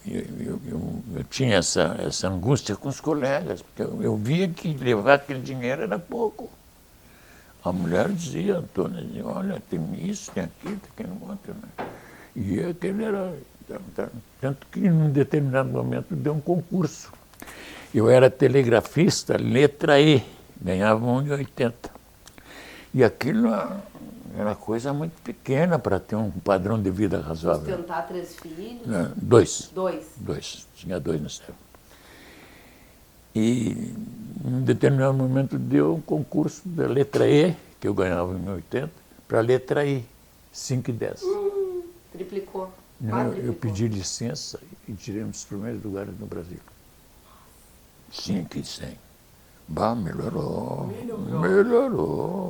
Speaker 2: eu tinha essa angústia com os colegas, porque eu via que levar aquele dinheiro era pouco. A mulher dizia, Antônio, dizia, olha, tem isso, tem aquilo, tem aquele outro. Né? E aquele era... Tanto que, num determinado momento, deu um concurso. Eu era telegrafista, letra E, ganhava 1,80. E aquilo era coisa muito pequena para ter um padrão de vida razoável.
Speaker 1: Sustentar 3 filhos?
Speaker 2: Dois.
Speaker 1: 2.
Speaker 2: Tinha 2 no céu. E, em determinado momento, deu um concurso da letra E, que eu ganhava 1,80, para a letra I, 5,10.
Speaker 1: Triplicou.
Speaker 2: Eu pedi licença e tirei um dos primeiros lugares no Brasil. 5,100. Bah, melhorou.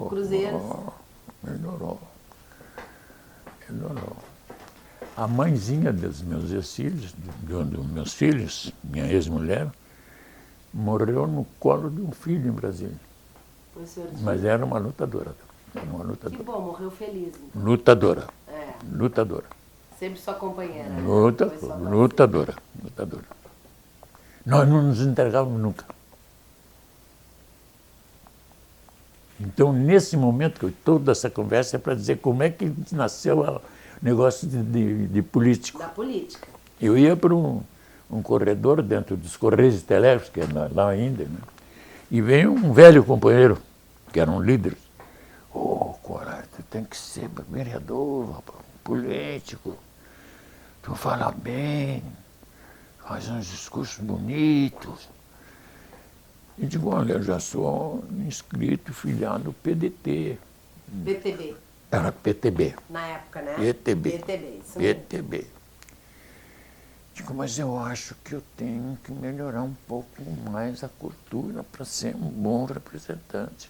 Speaker 1: Cruzeiros.
Speaker 2: Melhorou. A mãezinha dos meus ex-filhos, dos meus filhos, minha ex-mulher, morreu no colo de um filho em Brasília. Mas era uma lutadora.
Speaker 1: Que bom, morreu feliz. Então.
Speaker 2: Lutadora.
Speaker 1: É.
Speaker 2: Lutadora.
Speaker 1: Sempre sua companheira.
Speaker 2: Lutadora. Nós não nos entregávamos nunca. Então, nesse momento, toda essa conversa é para dizer como é que nasceu o negócio de político.
Speaker 1: Da política.
Speaker 2: Eu ia para um corredor dentro dos Correios Telégrafos, que é lá ainda, né? E veio um velho companheiro, que era um líder. Coragem, tu tem que ser vereador, político. Tu fala bem, faz uns discursos bonitos. E digo, olha, eu já sou inscrito, filiado do PDT.
Speaker 1: PTB.
Speaker 2: Era PTB.
Speaker 1: Na época, né?
Speaker 2: PTB.
Speaker 1: PTB, isso mesmo.
Speaker 2: PTB. Digo, mas eu acho que eu tenho que melhorar um pouco mais a cultura para ser um bom representante.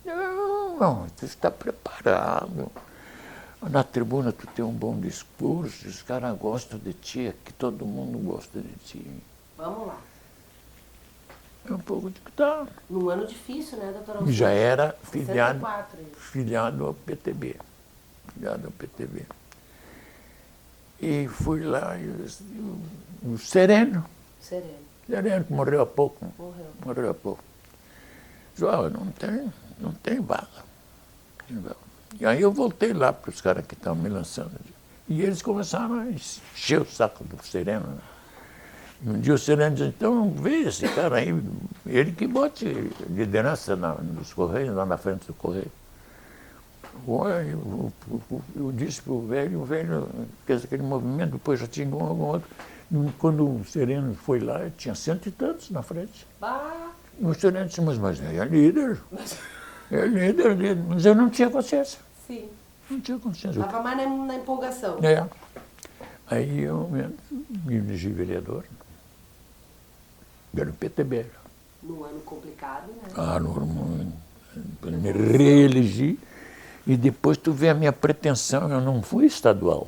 Speaker 2: Não, tu está preparado. Na tribuna tu tem um bom discurso, os caras gostam de ti, aqui todo mundo gosta de ti.
Speaker 1: Vamos lá.
Speaker 2: É um pouco de que tá.
Speaker 1: Num ano difícil, né, doutora?
Speaker 2: E já era filiado,
Speaker 1: 64,
Speaker 2: filiado ao PTB. Filiado ao PTB. E fui lá e o Sereno. Sereno, que morreu há pouco. Morreu há pouco. João, não tem vaga. E aí eu voltei lá para os caras que estavam me lançando. E eles começaram a encher o saco do Sereno. Né? E um dia o Sereno disse, então vê esse cara aí, ele que bote liderança nos Correios, lá na frente do Correio. Eu disse para o velho fez aquele movimento, depois já tinha algum outro. Quando o Sereno foi lá, tinha 100 e tantos na frente.
Speaker 1: Bah.
Speaker 2: E o Sereno disse, mas é líder. É líder, mas eu não tinha consciência.
Speaker 1: Sim.
Speaker 2: Não tinha consciência.
Speaker 1: Estava mais na empolgação.
Speaker 2: É. Aí eu me elegi vereador. Era o PTB.
Speaker 1: Num ano complicado, né?
Speaker 2: Me reelegi. E depois tu vê a minha pretensão, eu não fui estadual.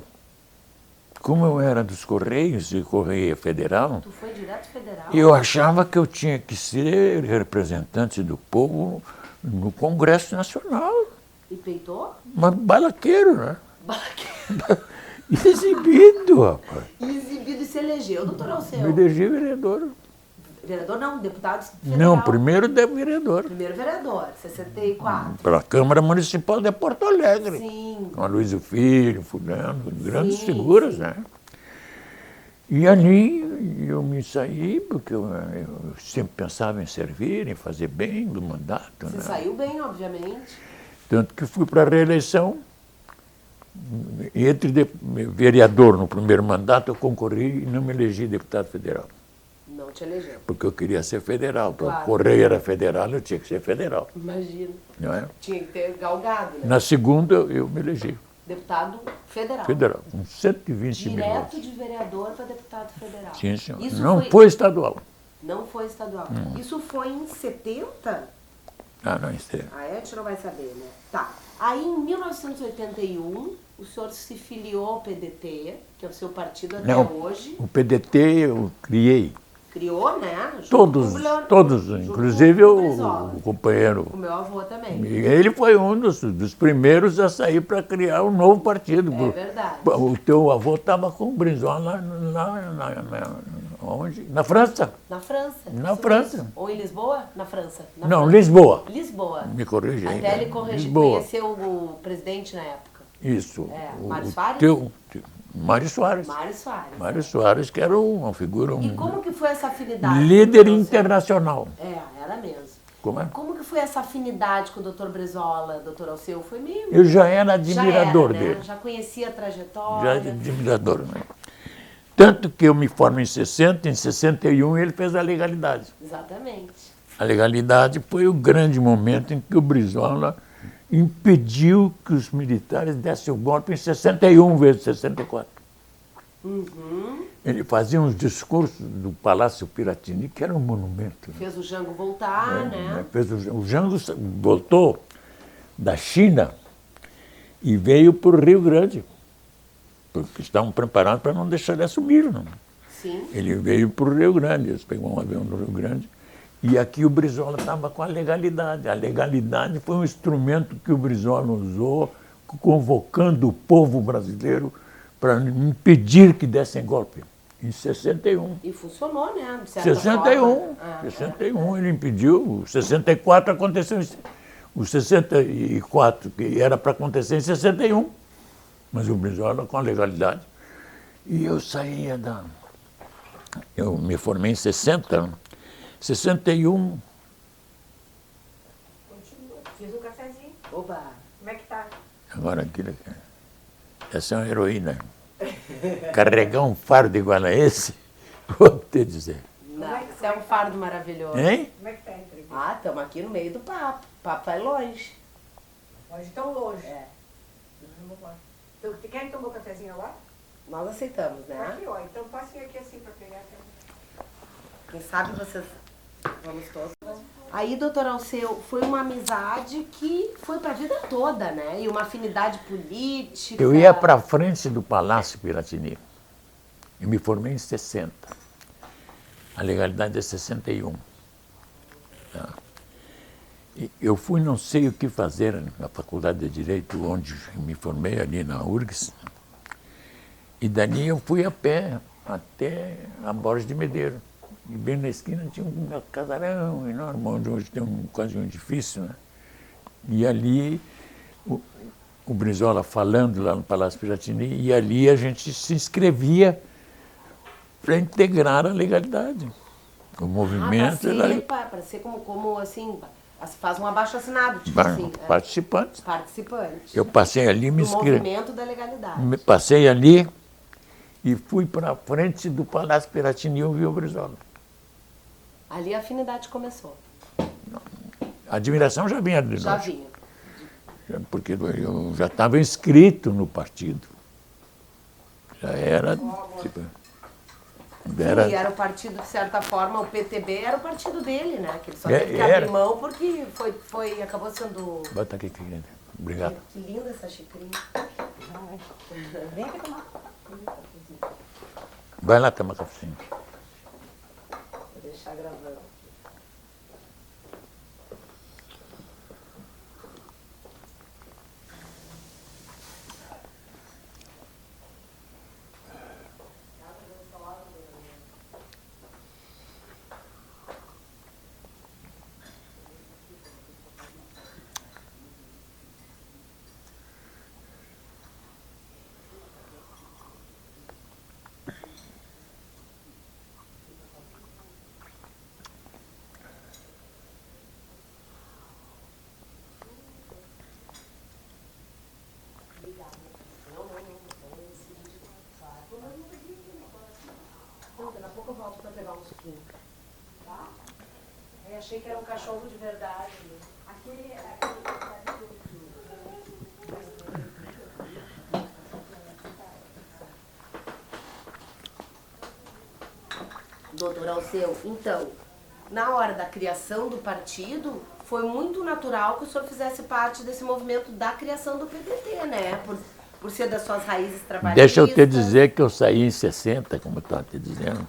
Speaker 2: Como eu era dos Correios e Correia Federal,
Speaker 1: tu foi direto federal?
Speaker 2: Eu achava que eu tinha que ser representante do povo no Congresso Nacional.
Speaker 1: E peitou?
Speaker 2: Mas balaqueiro, né?
Speaker 1: Balaqueiro.
Speaker 2: Exibido, rapaz.
Speaker 1: Exibido e se elegeu, doutor Alceu.
Speaker 2: Me elegi vereador.
Speaker 1: Vereador não, deputado federal.
Speaker 2: Não, primeiro vereador.
Speaker 1: Primeiro vereador, 64.
Speaker 2: Para a Câmara Municipal de Porto Alegre.
Speaker 1: Sim.
Speaker 2: Com a Luísa Filho, fulano, grandes figuras, né? E ali eu me saí, porque eu sempre pensava em servir, em fazer bem do mandato.
Speaker 1: Você
Speaker 2: né?
Speaker 1: saiu bem, obviamente.
Speaker 2: Tanto que fui para a reeleição. Entre vereador no primeiro mandato, eu concorri e não me elegi deputado federal.
Speaker 1: Não te elegeu.
Speaker 2: Porque eu queria ser federal.
Speaker 1: Claro.
Speaker 2: O Correio era federal, eu tinha que ser federal.
Speaker 1: Imagina.
Speaker 2: Não é?
Speaker 1: Tinha que ter galgado, né?
Speaker 2: Na segunda, eu me elegi.
Speaker 1: Deputado federal.
Speaker 2: Federal, com 120 mil
Speaker 1: Direto
Speaker 2: votos.
Speaker 1: de vereador para deputado federal.
Speaker 2: Sim, senhor.
Speaker 1: Isso
Speaker 2: Não foi estadual.
Speaker 1: Não foi estadual. Isso foi em 70?
Speaker 2: Ah, não, isso é.
Speaker 1: A gente não vai saber, né? Tá. Aí, em 1981, o senhor se filiou ao PDT, que é o seu partido até hoje.
Speaker 2: O PDT eu criei.
Speaker 1: Criou, né?
Speaker 2: Todos, inclusive o companheiro.
Speaker 1: O meu avô também.
Speaker 2: Ele foi um dos primeiros a sair para criar um novo partido.
Speaker 1: É verdade.
Speaker 2: O teu avô estava com o Brizola onde? Na França.
Speaker 1: Na França.
Speaker 2: Na França.
Speaker 1: Mesmo. Ou em Lisboa? Na França.
Speaker 2: Não, Lisboa.
Speaker 1: Lisboa.
Speaker 2: Me corrigi.
Speaker 1: Até ele conheceu o presidente na época.
Speaker 2: Isso.
Speaker 1: Mário Soares?
Speaker 2: Mário Soares. Mário Soares, que era uma figura...
Speaker 1: E como que foi essa afinidade?
Speaker 2: Líder internacional.
Speaker 1: Era mesmo.
Speaker 2: Como é?
Speaker 1: Como que foi essa afinidade com o Dr. Brizola, Dr. Alceu? Foi meio...
Speaker 2: Eu já era admirador dele.
Speaker 1: Já conhecia a trajetória.
Speaker 2: Já era admirador, né? Tanto que eu me formo em 60, em 61 ele fez a legalidade.
Speaker 1: Exatamente.
Speaker 2: A legalidade foi o grande momento em que o Brizola impediu que os militares dessem o golpe em 61 vezes 64. Ele fazia uns discursos do Palácio Piratini, que era um monumento. Né?
Speaker 1: Fez o Jango voltar, né?
Speaker 2: O Jango voltou da China e veio para o Rio Grande, porque estavam preparados para não deixar ele assumir. Não?
Speaker 1: Sim.
Speaker 2: Ele veio para o Rio Grande, eles pegaram um avião no Rio Grande. E aqui o Brizola estava com a legalidade. A legalidade foi um instrumento que o Brizola usou, convocando o povo brasileiro para impedir que dessem golpe, em 61.
Speaker 1: E funcionou, né? De certa
Speaker 2: 61.
Speaker 1: Forma.
Speaker 2: 61 ele impediu. 64 aconteceu. O 64, que era para acontecer em 61. Mas o Brizola com a legalidade. E eu saía da... Eu me formei em 60. 61.
Speaker 3: Continua. Fiz um cafezinho.
Speaker 1: Oba!
Speaker 3: Como é que tá?
Speaker 2: Agora aquilo. Essa é uma heroína. Carregar um fardo igual a esse, Vou te dizer.
Speaker 1: Não, isso é um fardo maravilhoso.
Speaker 2: Hein?
Speaker 3: Como é que tá a entrevista?
Speaker 1: Ah, estamos aqui no meio do papo. O papo vai longe.
Speaker 3: Hoje tão longe.
Speaker 1: É.
Speaker 3: Vamos lá. Então, querem tomar um cafezinho lá?
Speaker 1: Nós aceitamos, né?
Speaker 3: Aqui, ó. Então passem aqui assim pra pegar.
Speaker 1: Quem sabe vocês... Vamos todos. Aí, doutor Alceu, foi uma amizade que foi pra vida toda, né? E uma afinidade política.
Speaker 2: Eu ia para frente do Palácio Piratini. Eu me formei em 60. A legalidade é 61. Tá? E eu fui, não sei o que fazer na Faculdade de Direito, onde me formei, ali na URGS. E dali eu fui a pé até a Borges de Medeiros. E bem na esquina tinha um casarão enorme, onde hoje tem quase um edifício, né? E ali, o Brizola falando lá no Palácio Piratini, e ali a gente se inscrevia para integrar a legalidade. O movimento...
Speaker 1: Para ser como assim, faz um abaixo-assinado, tipo assim.
Speaker 2: Participante.
Speaker 1: Participante.
Speaker 2: Eu passei ali, me
Speaker 1: Do
Speaker 2: inscrevi.
Speaker 1: movimento da legalidade.
Speaker 2: Passei ali e fui para frente do Palácio Piratini e ouvi o Brizola.
Speaker 1: Ali a afinidade começou.
Speaker 2: A admiração já vinha de
Speaker 1: Já
Speaker 2: nós.
Speaker 1: vinha.
Speaker 2: Porque eu já estava inscrito no partido. Já era... Tipo,
Speaker 1: E era o partido, de certa forma, o PTB era o partido dele, né? Que ele só teve que
Speaker 2: Era.
Speaker 1: abrir mão porque acabou sendo...
Speaker 2: Bota aqui, querida. Obrigado.
Speaker 1: Que linda essa xicrinha.
Speaker 3: Vem aqui tomar.
Speaker 2: Vai lá tomar cafezinho.
Speaker 1: Vou deixar gravando. Daqui a pouco eu volto para pegar um suquinho. Tá? Eu achei que era um cachorro de verdade. Aquele Doutor Alceu, então, na hora da criação do partido, foi muito natural que o senhor fizesse parte desse movimento da criação do PDT, né? Por ser das suas raízes trabalhistas.
Speaker 2: Deixa eu te dizer que eu saí em 60, como eu estava te dizendo,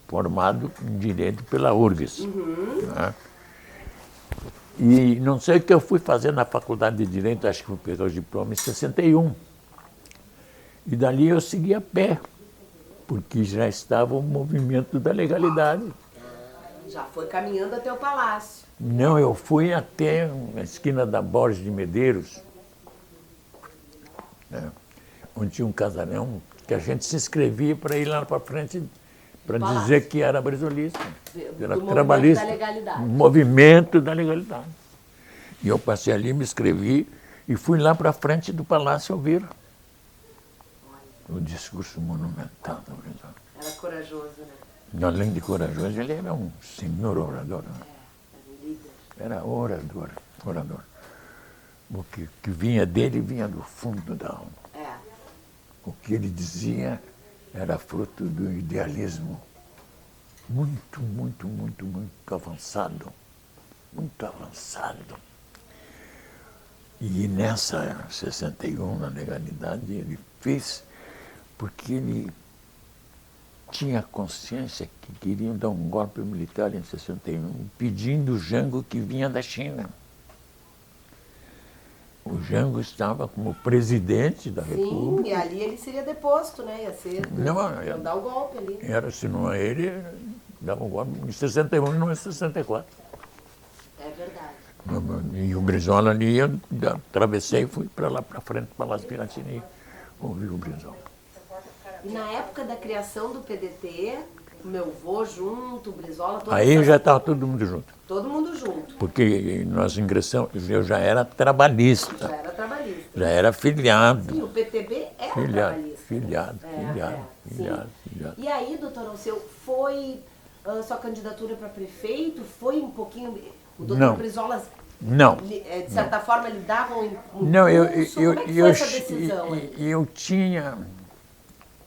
Speaker 2: formado em Direito pela URGS. Né? E não sei o que eu fui fazer na Faculdade de Direito, acho que fui pegar o diploma em 61. E dali eu segui a pé, porque já estava o movimento da legalidade.
Speaker 1: Já foi caminhando até o palácio.
Speaker 2: Não, eu fui até a esquina da Borges de Medeiros, né, onde tinha um casarão, que a gente se inscrevia para ir lá para frente, para dizer que era brizolista, era trabalhista.
Speaker 1: Movimento da legalidade.
Speaker 2: Movimento da legalidade. E eu passei ali, me inscrevi e fui lá para frente do Palácio ouvir o discurso monumental do Brizola.
Speaker 1: Era corajoso, né?
Speaker 2: Além de corajoso, ele era um senhor orador. Né?
Speaker 1: Era um líder.
Speaker 2: Era orador. O que vinha dele vinha do fundo da alma.
Speaker 1: É.
Speaker 2: O que ele dizia era fruto do idealismo muito avançado. Muito avançado. E nessa 61, na legalidade, ele fez porque ele tinha consciência que queriam dar um golpe militar em 61, pedindo o Jango que vinha da China. O Jango estava como presidente da República.
Speaker 1: Sim, e ali ele seria deposto, né? Ia ser. Ia dar o golpe ali.
Speaker 2: Era, se não é ele, dava um golpe em 61 e não em 64.
Speaker 1: É verdade.
Speaker 2: E o Brizola ali, eu atravessei e fui para lá para frente, para Palácio Piratini, ouvi o Brizola.
Speaker 1: E na época da criação do PDT, o meu avô junto, o Brizola,
Speaker 2: aí já estava todo mundo junto.
Speaker 1: Todo mundo junto.
Speaker 2: Porque nós ingressamos, eu já era trabalhista.
Speaker 1: Já era trabalhista.
Speaker 2: Já era filiado.
Speaker 1: Sim, o PTB era
Speaker 2: Filiado,
Speaker 1: trabalhista.
Speaker 2: filiado. Já.
Speaker 1: E aí, doutor Alceu, foi sua candidatura para prefeito? Foi um pouquinho... O doutor Brizola,
Speaker 2: não.
Speaker 1: De certa forma, ele dava um
Speaker 2: não,
Speaker 1: impulso? Como é que foi essa decisão?
Speaker 2: Eu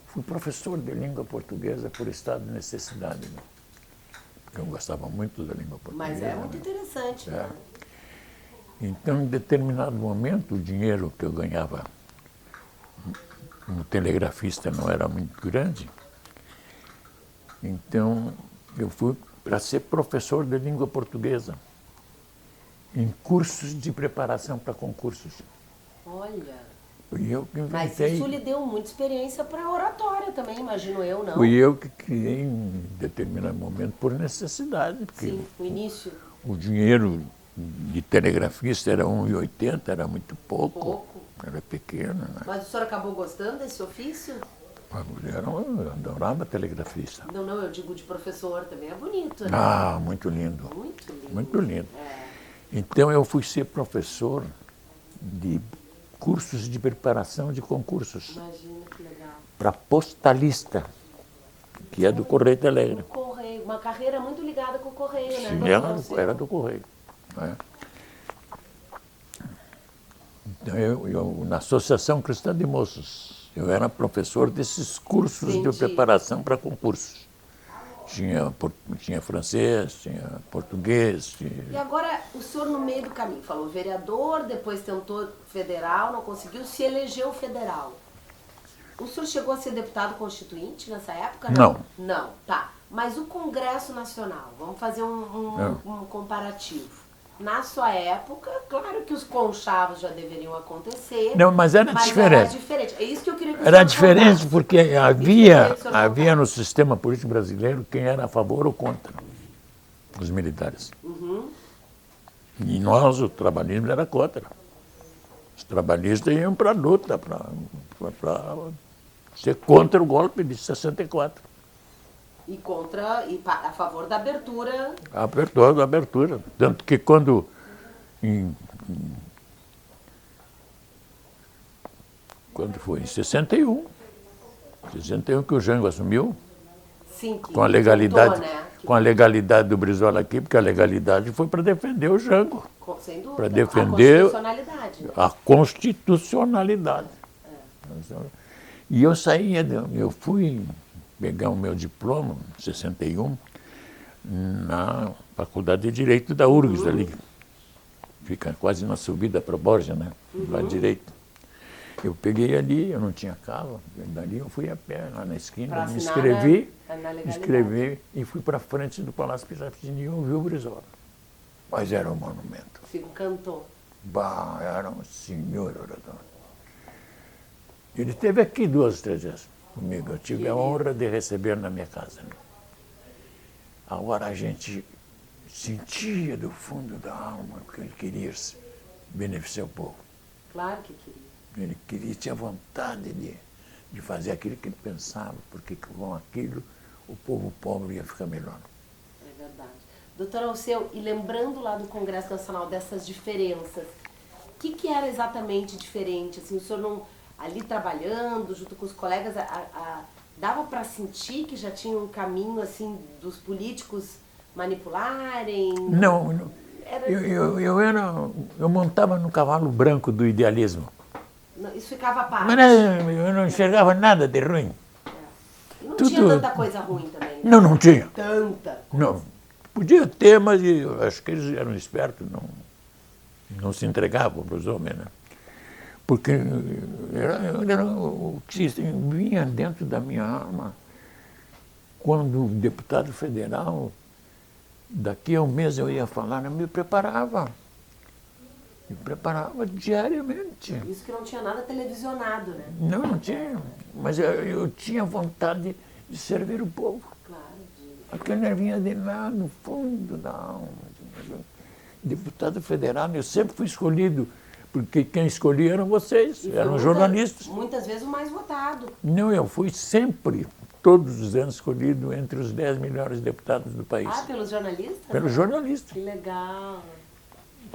Speaker 2: fui professor de língua portuguesa por estado de necessidade, né? Porque eu gostava muito da língua portuguesa.
Speaker 1: Mas é muito interessante, né?
Speaker 2: Então, em determinado momento, o dinheiro que eu ganhava como telegrafista não era muito grande. Então, eu fui para ser professor de língua portuguesa em cursos de preparação para concursos.
Speaker 1: Olha...
Speaker 2: Fui eu que inventei.
Speaker 1: Mas isso lhe deu muita experiência para oratória também, imagino eu, não?
Speaker 2: Fui eu que criei em determinado momento por necessidade. Porque
Speaker 1: sim, o início.
Speaker 2: O dinheiro de telegrafista era R$1,80, era muito pouco. Era pequeno, né?
Speaker 1: Mas o senhor acabou gostando desse ofício?
Speaker 2: Eu adorava telegrafista.
Speaker 1: Não, eu digo de professor também, é bonito, né?
Speaker 2: Ah, muito lindo.
Speaker 1: Muito lindo.
Speaker 2: Muito lindo. Então eu fui ser professor de cursos de preparação de concursos.
Speaker 1: Imagina que legal.
Speaker 2: Para postalista, que é do Correio Telegre.
Speaker 1: Correio, uma carreira muito ligada com o Correio,
Speaker 2: Sim,
Speaker 1: né?
Speaker 2: era do Correio. Né? Então eu, na Associação Cristã de Moços, eu era professor desses cursos de preparação para concursos. Tinha francês, tinha português.
Speaker 1: E agora, o senhor no meio do caminho, falou vereador, depois tentou federal, não conseguiu, se elegeu federal. O senhor chegou a ser deputado constituinte nessa época?
Speaker 2: Não.
Speaker 1: Não, tá. Mas o Congresso Nacional, vamos fazer um comparativo. Na sua época, claro que os conchavos já deveriam acontecer.
Speaker 2: Não, mas era diferente.
Speaker 1: Era diferente. É isso que eu queria que o
Speaker 2: Era
Speaker 1: senhor
Speaker 2: diferente
Speaker 1: contasse.
Speaker 2: porque havia no sistema político brasileiro quem era a favor ou contra os militares. E nós, o trabalhismo, era contra. Os trabalhistas iam para a luta, para ser contra o golpe de 64.
Speaker 1: E a favor da abertura.
Speaker 2: A abertura. Tanto que quando foi? Em 61 que o Jango assumiu.
Speaker 1: Sim,
Speaker 2: Com a legalidade,
Speaker 1: tentou, né?
Speaker 2: com a legalidade do Brizola aqui, porque a legalidade foi para defender o Jango.
Speaker 1: Sem dúvida.
Speaker 2: Para defender
Speaker 1: a constitucionalidade.
Speaker 2: a constitucionalidade. E eu fui pegar o meu diploma, em 61, na Faculdade de Direito da URGS, ali. Fica quase na subida para Borja, né? Lá direito. Eu peguei ali, eu não tinha carro, dali eu fui a pé, lá na esquina, me inscrevi e fui para frente do Palácio Piratini e ouvi o Brizola. Mas era um monumento.
Speaker 1: Se encantou.
Speaker 2: Bah, era um senhor orador. Ele esteve aqui 2, 3 vezes comigo. Eu tive a honra de receber na minha casa. Né? Agora a gente sentia do fundo da alma que ele queria beneficiar o povo.
Speaker 1: Claro que queria.
Speaker 2: Ele tinha vontade de fazer aquilo que ele pensava, porque com aquilo o povo pobre ia ficar melhor.
Speaker 1: É verdade. Doutor Alceu, e lembrando lá do Congresso Nacional dessas diferenças, o que era exatamente diferente? Assim, o senhor não, ali trabalhando, junto com os colegas, dava para sentir que já tinha um caminho assim dos políticos manipularem?
Speaker 2: Não. Eu montava no cavalo branco do idealismo.
Speaker 1: Isso ficava à parte.
Speaker 2: Mas eu não enxergava nada de ruim.
Speaker 1: E não tinha tanta coisa ruim também? Né?
Speaker 2: Não tinha.
Speaker 1: Tanta.
Speaker 2: Não. Podia ter, mas eu acho que eles eram espertos, não se entregavam para os homens, né? Porque era o que vinha dentro da minha alma. Quando deputado federal, daqui a um mês eu ia falar, eu me preparava. Me preparava diariamente.
Speaker 1: Isso que não tinha nada televisionado, né?
Speaker 2: Não tinha. Mas eu tinha vontade de servir o povo.
Speaker 1: Claro.
Speaker 2: Aquele vinha de lá no fundo da alma. Deputado federal, eu sempre fui escolhido, porque quem escolhia eram vocês, eram jornalistas.
Speaker 1: Muitas vezes o mais votado.
Speaker 2: Não, eu fui sempre, todos os anos, escolhido entre os 10 melhores deputados do país.
Speaker 1: Ah, pelos jornalistas?
Speaker 2: Pelos jornalistas.
Speaker 1: Que legal.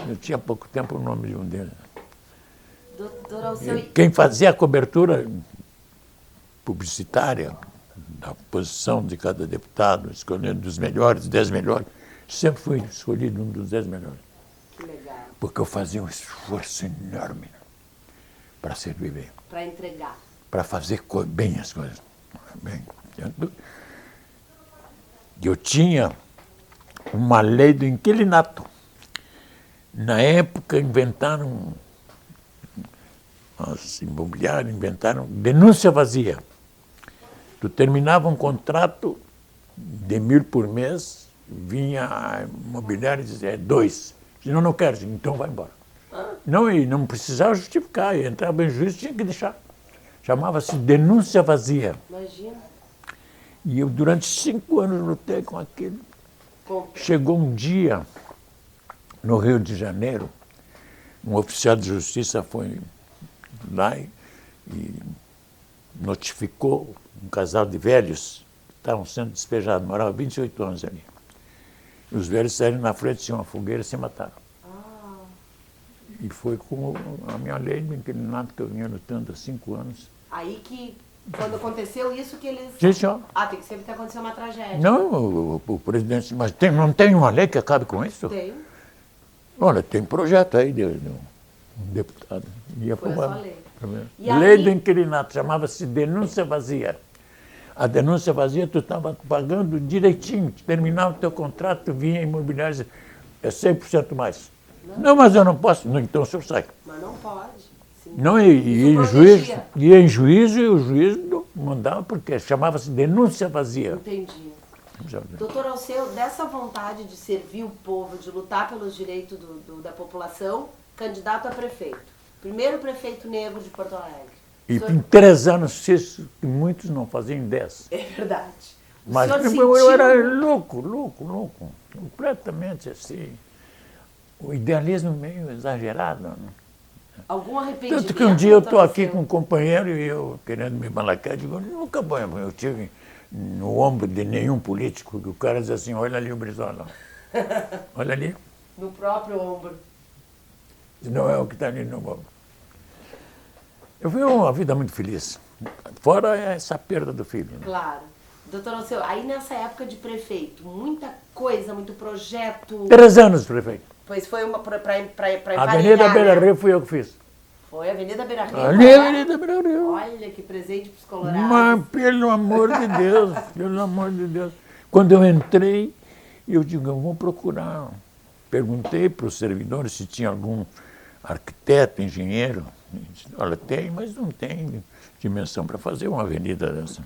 Speaker 2: Eu tinha há pouco tempo o nome de um deles.
Speaker 1: Doutor Alceu...
Speaker 2: Quem fazia a cobertura publicitária da posição de cada deputado, escolhendo dos melhores, 10 melhores. Sempre fui escolhido um dos 10 melhores.
Speaker 1: Que legal.
Speaker 2: Porque eu fazia um esforço enorme para servir bem.
Speaker 1: Para entregar.
Speaker 2: Para fazer bem as coisas. Bem. Eu tinha uma lei do inquilinato. Na época inventaram, as imobiliárias inventaram denúncia vazia. Tu terminava um contrato de 1.000 por mês, vinha a imobiliária e dizia, 2. Senão não quero, então vai embora. Não, e não precisava justificar, entrava em juízo, tinha que deixar. Chamava-se denúncia vazia.
Speaker 1: Imagina.
Speaker 2: E eu durante 5 anos lutei com aquilo. Chegou um dia, no Rio de Janeiro, um oficial de justiça foi lá e notificou um casal de velhos que estavam sendo despejados, moravam 28 anos ali. E os velhos saíram na frente, tinham uma fogueira e se mataram. E foi como a minha lei do inquilinato que eu vinha lutando há 5 anos.
Speaker 1: Aí que, quando aconteceu isso, que eles...
Speaker 2: Sim, senhor.
Speaker 1: Tem que sempre ter acontecido uma tragédia.
Speaker 2: Não, o presidente... Mas não tem uma lei que acabe com isso?
Speaker 1: Tem.
Speaker 2: Olha, tem projeto aí de um deputado. Ia
Speaker 1: Foi a
Speaker 2: aprovar.
Speaker 1: sua lei.
Speaker 2: Lei
Speaker 1: aí...
Speaker 2: do inquilinato, chamava-se denúncia vazia. A denúncia vazia, tu estava pagando direitinho, terminava o teu contrato, tu vinha imobiliário e dizia, é 100% mais. Não, mas eu não posso. Não, então o senhor sai.
Speaker 1: Mas não pode. Sim.
Speaker 2: Não, ia em juízo e o juiz não mandava, porque chamava-se denúncia vazia.
Speaker 1: Entendi. Doutor Alceu, dessa vontade de servir o povo, de lutar pelos direitos da população, candidato a prefeito. Primeiro prefeito negro de Porto Alegre.
Speaker 2: E em 3 anos, isso que muitos não faziam em 10.
Speaker 1: É verdade.
Speaker 2: Mas eu era louco, completamente assim. O idealismo meio exagerado. Né?
Speaker 1: Algum arrependimento?
Speaker 2: Tanto que um dia eu estou aqui com um companheiro e eu querendo me malacar, digo, nunca eu tive no ombro de nenhum político, que o cara diz assim, olha ali o Brizola. Olha ali.
Speaker 1: No próprio ombro.
Speaker 2: Não é o que está ali no ombro. Eu vi uma vida muito feliz. Fora essa perda do filho. Né?
Speaker 1: Claro. Doutor Alceu, aí nessa época de prefeito, muita coisa, muito projeto...
Speaker 2: 3 anos, prefeito.
Speaker 1: Pois foi uma para
Speaker 2: a Avenida Beira Rio fui eu que fiz.
Speaker 1: Foi a Avenida Beira Rio.
Speaker 2: Ali a Avenida Beira Rio.
Speaker 1: Olha que presente para os colorados.
Speaker 2: Mas, pelo amor de Deus, pelo amor de Deus. Quando eu entrei, eu digo, eu vou procurar. Perguntei para os servidores se tinha algum arquiteto, engenheiro. Olha, tem, mas não tem dimensão para fazer uma avenida dessa.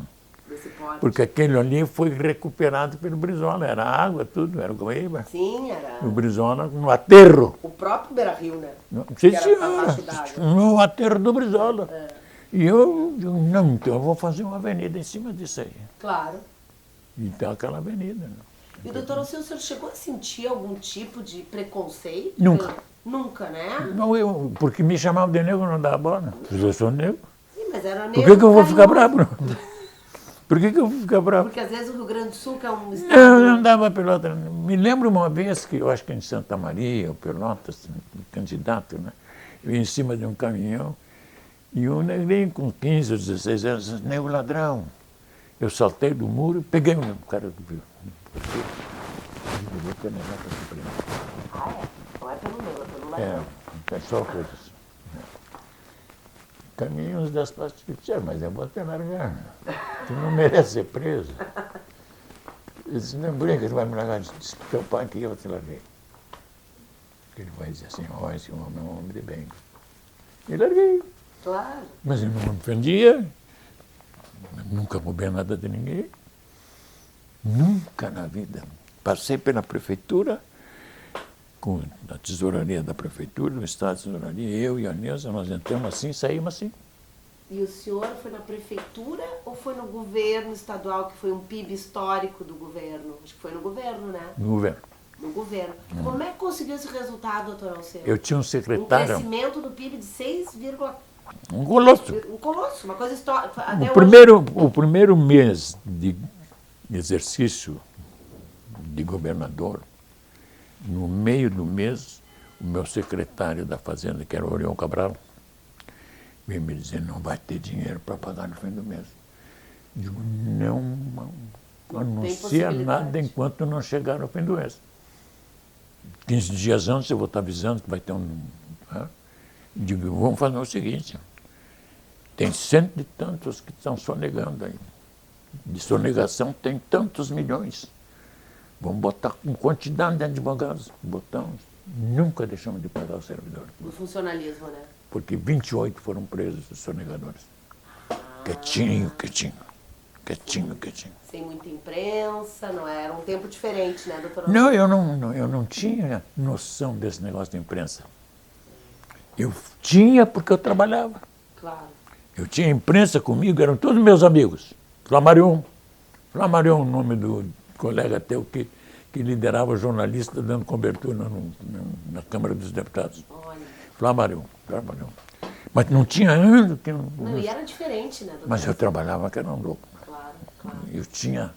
Speaker 2: Porque aquele ali foi recuperado pelo Brizola, era água, tudo, era o Guaíba.
Speaker 1: Sim, era.
Speaker 2: O Brizola no aterro.
Speaker 1: O próprio Beira Rio, né?
Speaker 2: Sim, no aterro do Brizola.
Speaker 1: É.
Speaker 2: E eu digo, não, então eu vou fazer uma avenida em cima disso aí.
Speaker 1: Claro.
Speaker 2: Então aquela avenida. Né?
Speaker 1: E, doutor, o senhor chegou a sentir algum tipo de preconceito?
Speaker 2: Nunca.
Speaker 1: Nunca, né?
Speaker 2: Não, porque me chamavam de negro, não dava bola. Eu sou negro.
Speaker 1: Sim, mas era negro.
Speaker 2: Por que eu vou ficar bravo? Por que eu vou ficar bravo?
Speaker 1: Porque às vezes o Rio Grande do Sul, que é um estado...
Speaker 2: Não dava Pelotas. Me lembro uma vez que eu acho que em Santa Maria, ou Pelotas, candidato, né? Eu ia em cima de um caminhão e um negrinho com 15 ou 16 anos disse, nego ladrão. Eu saltei do muro e peguei o cara do viu.
Speaker 1: Ah, é? Não é pelo meu, é pelo ladrão.
Speaker 2: É só coisas. Caminhos das prostitutas, mas eu vou te largar. Tu não merece ser preso. Eu disse, não brinca, tu vai me largar. Disse, teu pai que eu te larguei. Ele vai dizer assim, ó, esse homem é um homem de bem. E larguei.
Speaker 1: Claro.
Speaker 2: Mas eu não me ofendia, nunca roubei nada de ninguém. Nunca na vida. Passei pela prefeitura, com a tesouraria da prefeitura, do estado de tesouraria, eu e a Neuza, nós entramos assim, saímos assim.
Speaker 1: E o senhor foi na prefeitura ou foi no governo estadual, que foi um PIB histórico do governo? Acho que foi no governo, né?
Speaker 2: No governo.
Speaker 1: No governo. Como é que conseguiu esse resultado, doutor Alceu?
Speaker 2: Eu tinha um secretário...
Speaker 1: Um crescimento do PIB de 6,
Speaker 2: um colosso.
Speaker 1: Um colosso, uma coisa histórica.
Speaker 2: O primeiro mês de exercício de governador, no meio do mês, o meu secretário da Fazenda, que era o Orion Cabral, veio me dizer, não vai ter dinheiro para pagar no fim do mês. Digo, não anuncia nada enquanto não chegar no fim do mês. 15 dias antes eu vou estar avisando que vai ter um... Né? Digo, vamos fazer o seguinte, tem 100 e tantos que estão sonegando aí. De sonegação tem tantos milhões. Vamos botar com quantidade de advogados. Botamos. Nunca deixamos de pagar o servidor.
Speaker 1: Do funcionalismo, né?
Speaker 2: Porque 28 foram presos os sonegadores. Quietinho.
Speaker 1: Sem muita imprensa, não era um tempo diferente, né, doutor?
Speaker 2: Não, eu não tinha noção desse negócio de imprensa. Eu tinha porque eu trabalhava.
Speaker 1: Claro.
Speaker 2: Eu tinha imprensa comigo, eram todos meus amigos. Flamarion, o nome do colega teu que liderava jornalista dando cobertura na Câmara dos Deputados.
Speaker 1: Olha.
Speaker 2: Flamarion. Mas não tinha ano que eu...
Speaker 1: Não, e era diferente, né, doutor?
Speaker 2: Mas eu trabalhava que era um louco.
Speaker 1: Claro.
Speaker 2: Eu tinha,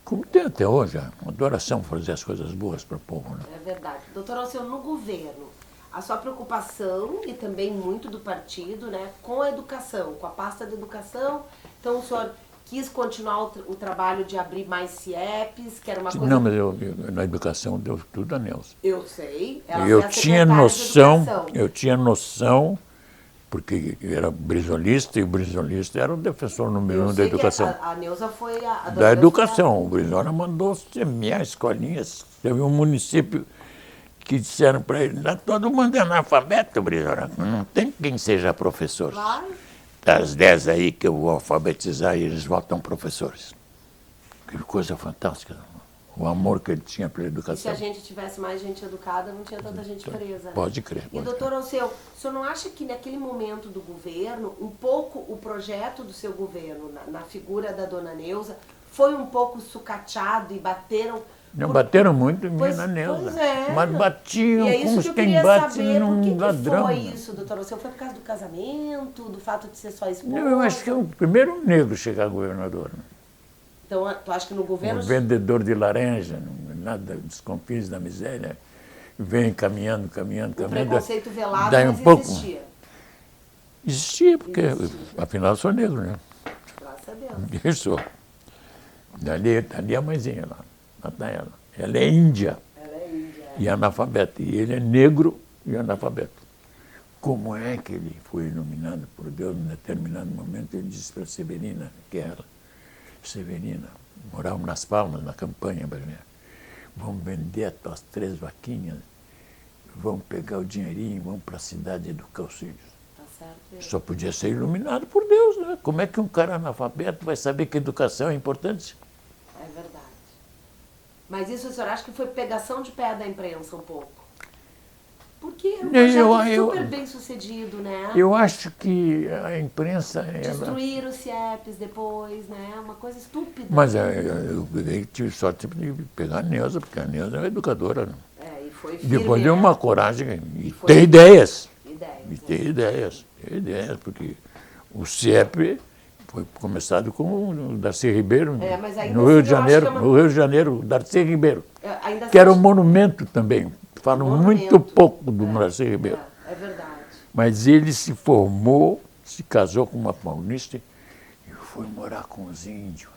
Speaker 2: como tem até hoje, uma adoração fazer as coisas boas para o povo. Né?
Speaker 1: É verdade. Doutor Alceu, no governo, a sua preocupação, e também muito do partido, né, com a educação, com a pasta da educação, então o senhor quis continuar o trabalho de abrir mais CIEPs, que era uma coisa...
Speaker 2: Não, mas na educação deu tudo a Neuza.
Speaker 1: Eu sei. Ela
Speaker 2: Eu
Speaker 1: foi a
Speaker 2: tinha
Speaker 1: secretária de educação.
Speaker 2: noção, porque eu era brisolista, e o brisolista era o defensor número
Speaker 1: Eu
Speaker 2: 1 da
Speaker 1: sei que
Speaker 2: educação.
Speaker 1: A Neuza foi a
Speaker 2: Da educação. O Brizola mandou semear escolinhas. Teve um município que disseram para ele, todo mundo é analfabeto, Brizola. Não tem quem seja professor.
Speaker 1: Claro.
Speaker 2: Das 10 aí que eu vou alfabetizar e eles voltam professores. Que coisa fantástica. O amor que ele tinha pela
Speaker 1: E se
Speaker 2: educação.
Speaker 1: a gente tivesse mais gente educada, não tinha tanta gente presa. Né?
Speaker 2: Pode crer.
Speaker 1: E, doutor Alceu, o senhor não acha que naquele momento do governo, um pouco o projeto do seu governo, na figura da dona Neuza, foi um pouco sucateado e bateram...
Speaker 2: Não bateram muito em mim
Speaker 1: Pois-
Speaker 2: na Neuza.
Speaker 1: pois é.
Speaker 2: Mas batiam
Speaker 1: E é
Speaker 2: como
Speaker 1: isso que eu
Speaker 2: quem
Speaker 1: queria
Speaker 2: bate
Speaker 1: saber, por
Speaker 2: num
Speaker 1: que
Speaker 2: ladrão.
Speaker 1: foi isso, doutor Alceu? Foi por causa do casamento, do fato de ser só esposa?
Speaker 2: Não, eu acho que é o primeiro negro a chegar governador.
Speaker 1: Então, tu acha que no governo...
Speaker 2: Um vendedor de laranja, nada dos confins da miséria, vem caminhando.
Speaker 1: O preconceito velado,
Speaker 2: daí
Speaker 1: mas
Speaker 2: um pouco.
Speaker 1: existia.
Speaker 2: Porque afinal eu sou negro, né?
Speaker 1: Graças a Deus.
Speaker 2: Eu sou. Dali a mãezinha lá. Lá tá ela. Ela é índia
Speaker 1: Ela é índia.
Speaker 2: e analfabeta. E ele é negro e analfabeto. Como é que ele foi iluminado por Deus em determinado momento? Ele disse para Severina, que era Severina, morávamos nas Palmas, na campanha brasileira. Vamos vender as tuas 3 vaquinhas, vamos pegar o dinheirinho, vamos para a cidade educar os filhos.
Speaker 1: Tá certo.
Speaker 2: Só podia ser iluminado por Deus, né? Como é que um cara analfabeto vai saber que educação é importante?
Speaker 1: É verdade. Mas isso o senhor acha que foi pegação de pé da imprensa um pouco? Porque é um projeto super bem sucedido, né?
Speaker 2: Eu acho que a imprensa...
Speaker 1: Destruíram os CIEPs depois, né? Uma coisa estúpida.
Speaker 2: Mas eu tive sorte de pegar a Neuza, porque a Neuza é educadora. Né?
Speaker 1: E foi firme,
Speaker 2: Depois deu
Speaker 1: né?
Speaker 2: uma coragem e
Speaker 1: foi-
Speaker 2: ter ideias.
Speaker 1: Ideias.
Speaker 2: Ter ideias, porque o CIEP foi começado com o Darcy Ribeiro,
Speaker 1: mas ainda
Speaker 2: no Rio
Speaker 1: assim
Speaker 2: de
Speaker 1: eu acho
Speaker 2: Janeiro,
Speaker 1: que é uma-
Speaker 2: no Rio de Janeiro, o Darcy Ribeiro,
Speaker 1: Ainda
Speaker 2: que era um
Speaker 1: assim-
Speaker 2: monumento também. Falam
Speaker 1: Monumento.
Speaker 2: muito pouco do Darcy Ribeiro.
Speaker 1: É verdade.
Speaker 2: Mas ele se formou, se casou com uma paulista e foi morar com os índios.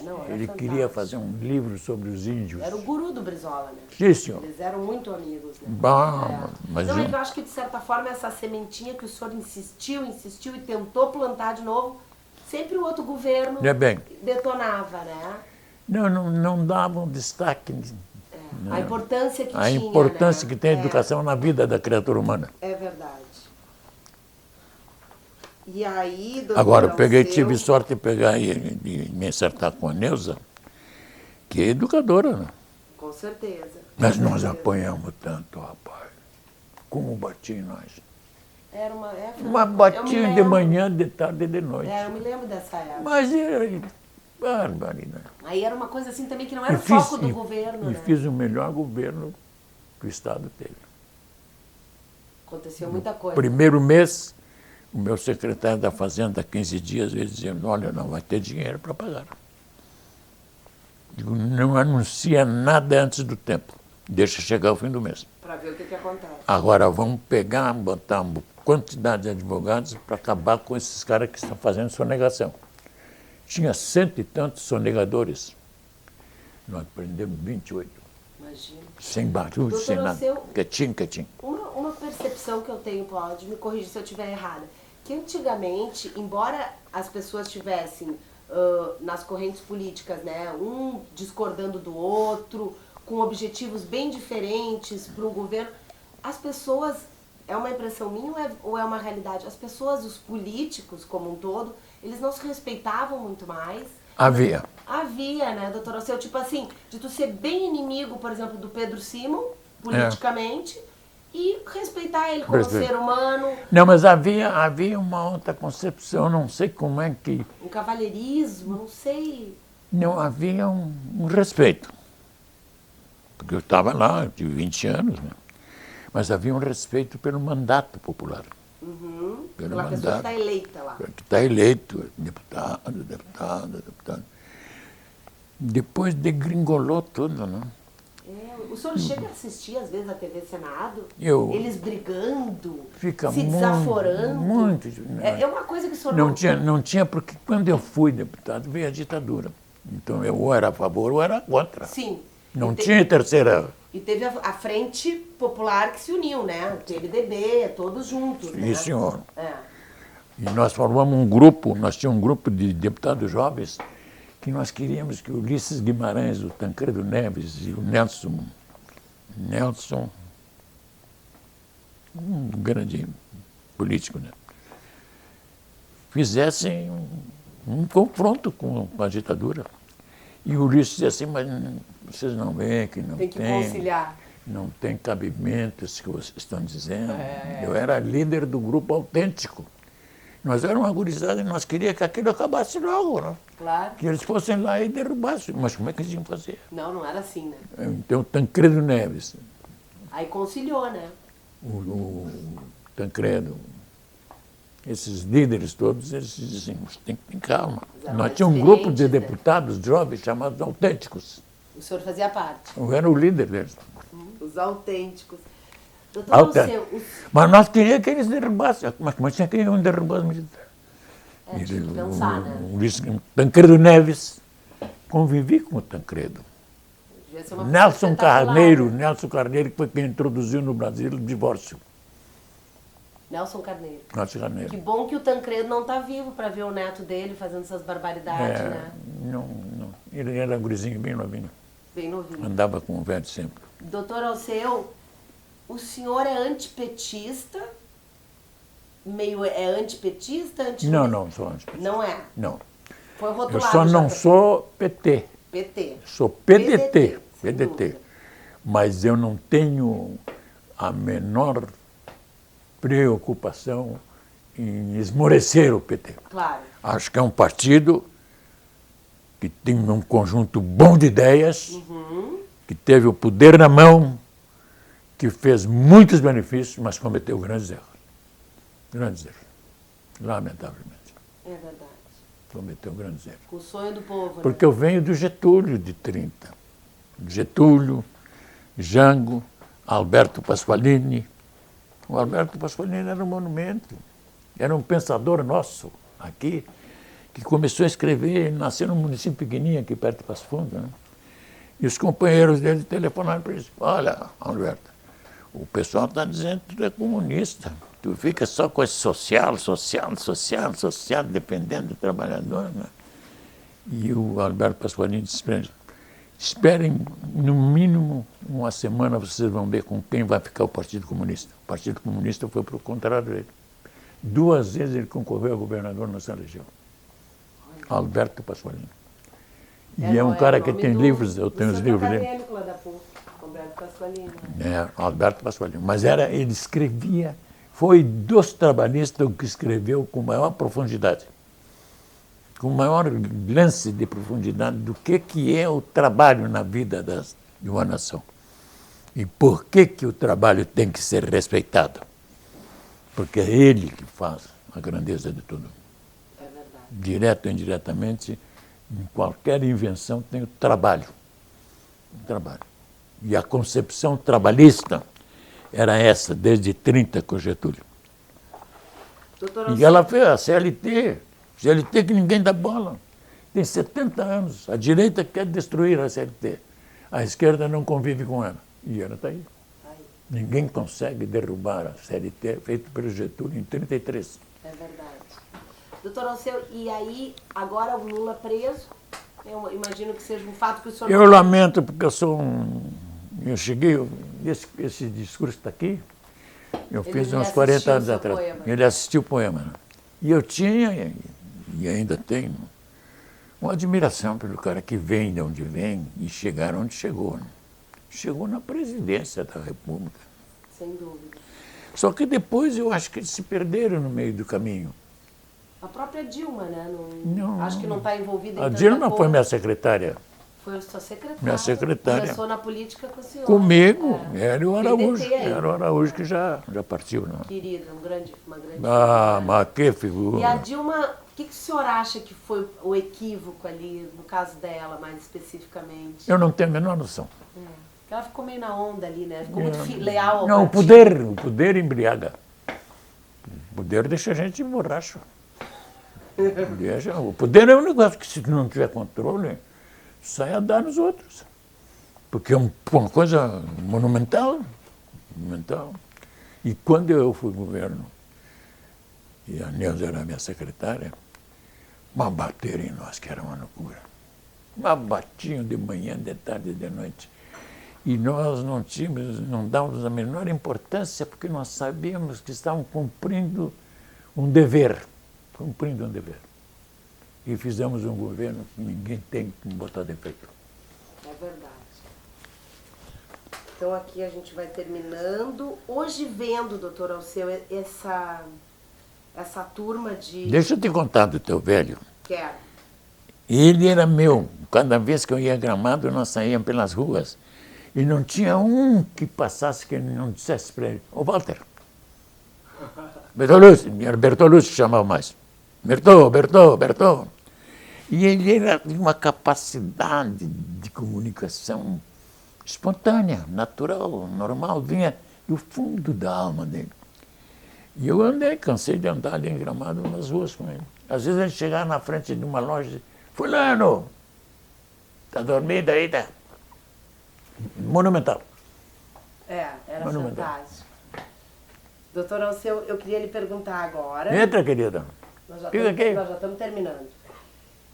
Speaker 1: Não, era
Speaker 2: Ele
Speaker 1: fantástico.
Speaker 2: queria fazer um livro sobre os índios.
Speaker 1: Era o guru do Brizola, né?
Speaker 2: Sim, senhor.
Speaker 1: Eles eram muito amigos, né?
Speaker 2: Bah, mas
Speaker 1: Não, é
Speaker 2: eu-
Speaker 1: que eu acho que, de certa forma, essa sementinha que o senhor insistiu e tentou plantar de novo, sempre o outro governo
Speaker 2: É bem.
Speaker 1: detonava, né?
Speaker 2: não davam destaque.
Speaker 1: A importância que
Speaker 2: A
Speaker 1: tinha,
Speaker 2: importância
Speaker 1: né?
Speaker 2: que tem a educação na vida da criatura humana.
Speaker 1: É verdade. E aí, doutor
Speaker 2: Agora, eu peguei,
Speaker 1: Alceu-
Speaker 2: tive sorte de pegar e me acertar com a Neuza, que é educadora, né?
Speaker 1: Com certeza.
Speaker 2: Mas
Speaker 1: Com
Speaker 2: nós
Speaker 1: certeza.
Speaker 2: apanhamos tanto, rapaz. Como batia em nós.
Speaker 1: Era uma...
Speaker 2: Mas
Speaker 1: eu me
Speaker 2: batia de
Speaker 1: lembro.
Speaker 2: manhã, de tarde e de noite.
Speaker 1: Eu me lembro dessa época.
Speaker 2: Mas era barbaridade.
Speaker 1: Aí era uma coisa assim também que não era
Speaker 2: E
Speaker 1: o foco do governo,
Speaker 2: e
Speaker 1: né?
Speaker 2: fiz o melhor governo que o Estado teve.
Speaker 1: Aconteceu muita coisa.
Speaker 2: Primeiro mês, o meu secretário da Fazenda, há 15 dias, ele dizendo, olha, não vai ter dinheiro para pagar. Digo, não anuncia nada antes do tempo. Deixa chegar o fim do mês.
Speaker 1: Para ver o que acontece.
Speaker 2: Agora vamos pegar, botar uma quantidade de advogados para acabar com esses caras que estão fazendo sonegação. tinha 100 e tantos sonegadores. Nós prendemos 28.
Speaker 1: Imagina.
Speaker 2: Sem barulho,
Speaker 1: Doutor
Speaker 2: sem nada.
Speaker 1: Alceu,
Speaker 2: Quietinho, quietinho.
Speaker 1: Uma percepção que eu tenho, pode me corrigir se eu estiver errada, que antigamente, embora as pessoas tivessem nas correntes políticas, né, um discordando do outro, com objetivos bem diferentes para o governo, as pessoas, é uma impressão minha ou é uma realidade? As pessoas, os políticos como um todo, eles não se respeitavam muito mais.
Speaker 2: Havia.
Speaker 1: Havia, né, doutor Alceu? Tipo assim, de tu ser bem inimigo, por exemplo, do Pedro Simon, politicamente, e respeitar ele como ser humano.
Speaker 2: Não, mas havia uma outra concepção, não sei como é que...
Speaker 1: Um cavalheirismo, não sei.
Speaker 2: Não, havia um respeito. Porque eu estava lá, eu tive 20 anos, né? Mas havia um respeito pelo mandato popular.
Speaker 1: Uhum.
Speaker 2: Pelo
Speaker 1: Pela
Speaker 2: mandato.
Speaker 1: pessoa que está eleita lá.
Speaker 2: Que está eleito, deputado. Depois degringolou tudo, né?
Speaker 1: O senhor chega a assistir, às vezes, a TV Senado?
Speaker 2: Eles
Speaker 1: brigando,
Speaker 2: fica
Speaker 1: se desaforando?
Speaker 2: Muito.
Speaker 1: É uma coisa que o senhor
Speaker 2: não tinha, porque quando eu fui deputado, veio a ditadura. Então, eu ou era a favor ou era contra.
Speaker 1: Sim.
Speaker 2: Não tinha terceira...
Speaker 1: E teve a Frente Popular que se uniu, né? O PMDB, todos juntos, né?
Speaker 2: Sim, senhor.
Speaker 1: É.
Speaker 2: E nós formamos um grupo, nós tínhamos um grupo de deputados jovens que nós queríamos que o Ulisses Guimarães, o Tancredo Neves e o Nelson, um grande político, né? Fizessem um confronto com a ditadura. E o Ulisses disse assim, mas vocês não veem que não tem...
Speaker 1: Tem que conciliar.
Speaker 2: Não tem cabimento isso que vocês estão dizendo. Eu era líder do grupo autêntico. Nós éramos uma gurizada e nós queríamos que aquilo acabasse logo, né?
Speaker 1: Claro.
Speaker 2: Que eles fossem lá e derrubassem. Mas como é que eles iam fazer?
Speaker 1: Não era assim, né?
Speaker 2: Então, o Tancredo Neves,
Speaker 1: Aí conciliou, né?
Speaker 2: o Tancredo, esses líderes todos, eles diziam, tem que ter calma. Nós tínhamos um grupo de deputados jovens chamados autênticos.
Speaker 1: O senhor fazia parte.
Speaker 2: Eu era o líder deles.
Speaker 1: Os autênticos. Doutor Alceu,
Speaker 2: Mas nós queríamos que eles derrubassem. Mas tinha que iam derrubar os militares.
Speaker 1: tinha que pensar, né?
Speaker 2: Tancredo Neves, convivi com o Tancredo.
Speaker 1: Devia ser uma
Speaker 2: Nelson
Speaker 1: espetacular,
Speaker 2: Carneiro,
Speaker 1: né?
Speaker 2: Nelson Carneiro, que foi quem introduziu no Brasil o divórcio.
Speaker 1: Nelson Carneiro.
Speaker 2: Nelson Carneiro.
Speaker 1: Que bom que o Tancredo não está vivo para ver o neto dele fazendo essas barbaridades, né?
Speaker 2: Não. Ele era um gurizinho bem novinho.
Speaker 1: Bem novinho.
Speaker 2: Andava com o velho sempre.
Speaker 1: Doutor Alceu, o senhor é antipetista? É antipetista?
Speaker 2: Não, sou antipetista.
Speaker 1: Não é?
Speaker 2: Não.
Speaker 1: Foi
Speaker 2: Eu
Speaker 1: rotulado
Speaker 2: só não
Speaker 1: já
Speaker 2: sou PT.
Speaker 1: PT.
Speaker 2: Sou PDT.
Speaker 1: sem
Speaker 2: PDT.
Speaker 1: dúvida.
Speaker 2: Mas eu não tenho a menor preocupação em esmorecer o PT.
Speaker 1: Claro.
Speaker 2: Acho que é um partido que tem um conjunto bom de ideias, que teve o poder na mão, que fez muitos benefícios, mas cometeu grandes erros. Grandes erros. Lamentavelmente.
Speaker 1: É verdade.
Speaker 2: Cometeu grandes erros.
Speaker 1: O sonho do povo,
Speaker 2: Porque eu venho do Getúlio de 30. Getúlio, Jango, Alberto Pasqualini. O Alberto Pasqualini era um monumento. Era um pensador nosso aqui, que começou a escrever, ele nasceu num município pequenininho aqui perto de Passo Fundo, né? E os companheiros dele telefonaram para ele: olha, Alberto, o pessoal está dizendo que tu é comunista. Tu fica só com esse social, dependendo do trabalhador, né? E o Alberto Pasqualini disse para eles: esperem no mínimo uma semana, vocês vão ver com quem vai ficar o Partido Comunista. O Partido Comunista foi para o contrário dele. 2 vezes ele concorreu a governador nessa região. Alberto Pasqualini. E é um cara que tem livros, eu tenho os livros dele.
Speaker 1: acadêmico lá da PUC, Alberto Pasqualini.
Speaker 2: Alberto Pasqualini. Mas ele escrevia, foi dos trabalhistas o que escreveu com maior profundidade, com maior lance de profundidade do que é o trabalho na vida de uma nação. E por que o trabalho tem que ser respeitado? Porque é ele que faz a grandeza de tudo.
Speaker 1: É verdade.
Speaker 2: Direto ou indiretamente, em qualquer invenção tem o trabalho. O trabalho. E a concepção trabalhista era essa, desde 30 com Getúlio.
Speaker 1: Doutor
Speaker 2: E ela fez a CLT que ninguém dá bola. Tem 70 anos. A direita quer destruir a CLT. A esquerda não convive com ela. E ela está aí. Ninguém consegue derrubar a CLT feito pelo Getúlio em 33.
Speaker 1: É verdade. Doutor Alceu, e aí, agora o Lula preso? Eu imagino que seja um fato que o senhor...
Speaker 2: Eu lamento, porque eu sou Eu cheguei... Esse discurso está aqui. Eu fiz uns 40 anos atrás.
Speaker 1: Poema.
Speaker 2: Ele assistiu o poema. Né? E eu tinha, e ainda tenho, uma admiração pelo cara que vem de onde vem e chegar onde chegou. Né? Chegou na presidência da República.
Speaker 1: Sem dúvida.
Speaker 2: Só que depois eu acho que eles se perderam no meio do caminho.
Speaker 1: A própria Dilma, né?
Speaker 2: Não,
Speaker 1: acho que não está envolvida em
Speaker 2: a
Speaker 1: tanta
Speaker 2: Dilma foi
Speaker 1: coisa.
Speaker 2: minha secretária.
Speaker 1: Foi sua secretária.
Speaker 2: Minha secretária.
Speaker 1: Começou na política com o senhor.
Speaker 2: Comigo, era o Araújo.
Speaker 1: PDT ainda.
Speaker 2: Era o Araújo que já partiu. Não?
Speaker 1: Querida, uma grande
Speaker 2: Ah,
Speaker 1: figura.
Speaker 2: mas que figura.
Speaker 1: E a Dilma, o que o senhor acha que foi o equívoco ali, no caso dela, mais especificamente?
Speaker 2: Eu não tenho a menor noção.
Speaker 1: Porque ela ficou meio na onda ali, né? Ficou muito leal ao
Speaker 2: Não,
Speaker 1: partido.
Speaker 2: o poder embriaga. O poder deixa a gente borracho. O poder é um negócio que, se não tiver controle, sai a dar nos outros. Porque é uma coisa monumental. E quando eu fui governo, e a Neuza era minha secretária, mas bateram em nós, que era uma loucura. Mas batiam de manhã, de tarde, de noite. E nós não dávamos a menor importância, porque nós sabíamos que estavam cumprindo um dever. E fizemos um governo que ninguém tem que botar defeito.
Speaker 1: É verdade. Então aqui a gente vai terminando. Hoje vendo, doutor Alceu, essa turma de...
Speaker 2: Deixa eu te contar do teu velho.
Speaker 1: Quero.
Speaker 2: Ele era meu. Cada vez que eu ia a Gramado, nós saíamos pelas ruas. E não tinha um que passasse que não dissesse para ele: ô Walter, Bertolucci, era Bertolucci que chamava mais. Bertô. E ele era de uma capacidade de comunicação espontânea, natural, normal, vinha do fundo da alma dele. E eu cansei de andar ali em Gramado nas ruas com ele. Às vezes ele chegava na frente de uma loja e dizia: fulano, tá dormindo aí, tá? Monumental.
Speaker 1: Era
Speaker 2: Monumental.
Speaker 1: fantástico. Doutor Alceu, eu queria lhe perguntar agora...
Speaker 2: Entra, querida.
Speaker 1: Nós já
Speaker 2: Fica
Speaker 1: estamos terminando.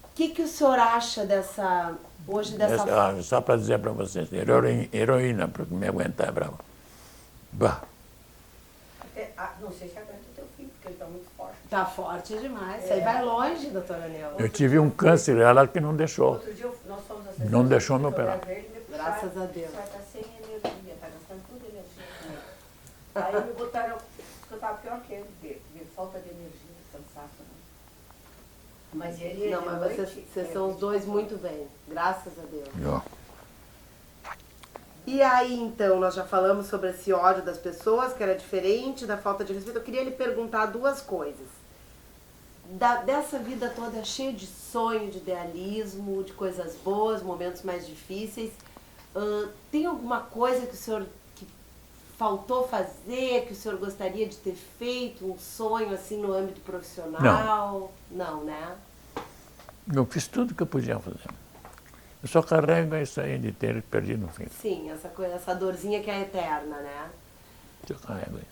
Speaker 1: O que o senhor acha hoje dessa...
Speaker 2: Só para dizer para vocês, heroína, para me aguentar, bravo. Bah.
Speaker 3: Não sei se aguenta o teu filho, porque ele está muito forte.
Speaker 1: Está forte demais. Isso aí vai longe, doutora Neuza.
Speaker 2: Eu tive um câncer, ela que não deixou.
Speaker 3: Outro dia nós fomos assistir.
Speaker 2: Não deixou me operar.
Speaker 1: Graças a Deus.
Speaker 3: Só está sem energia, está gastando toda a energia. Aí me botaram, que eu estava pior que ele, de falta de energia, de cansaço. Né? Mas ele...
Speaker 1: Não, mas vocês são os dois muito bem. Graças a Deus.
Speaker 2: Ó.
Speaker 1: E aí, então, nós já falamos sobre esse ódio das pessoas, que era diferente da falta de respeito. Eu queria lhe perguntar duas coisas. Dessa vida toda cheia de sonho, de idealismo, de coisas boas, momentos mais difíceis, tem alguma coisa que o senhor que faltou fazer, que o senhor gostaria de ter feito, um sonho assim no âmbito profissional? Não, né?
Speaker 2: Eu fiz tudo que eu podia fazer. Eu só carrego isso aí de ter perdido no fim.
Speaker 1: Sim, essa dorzinha que é eterna, né?
Speaker 2: Eu carrego aí.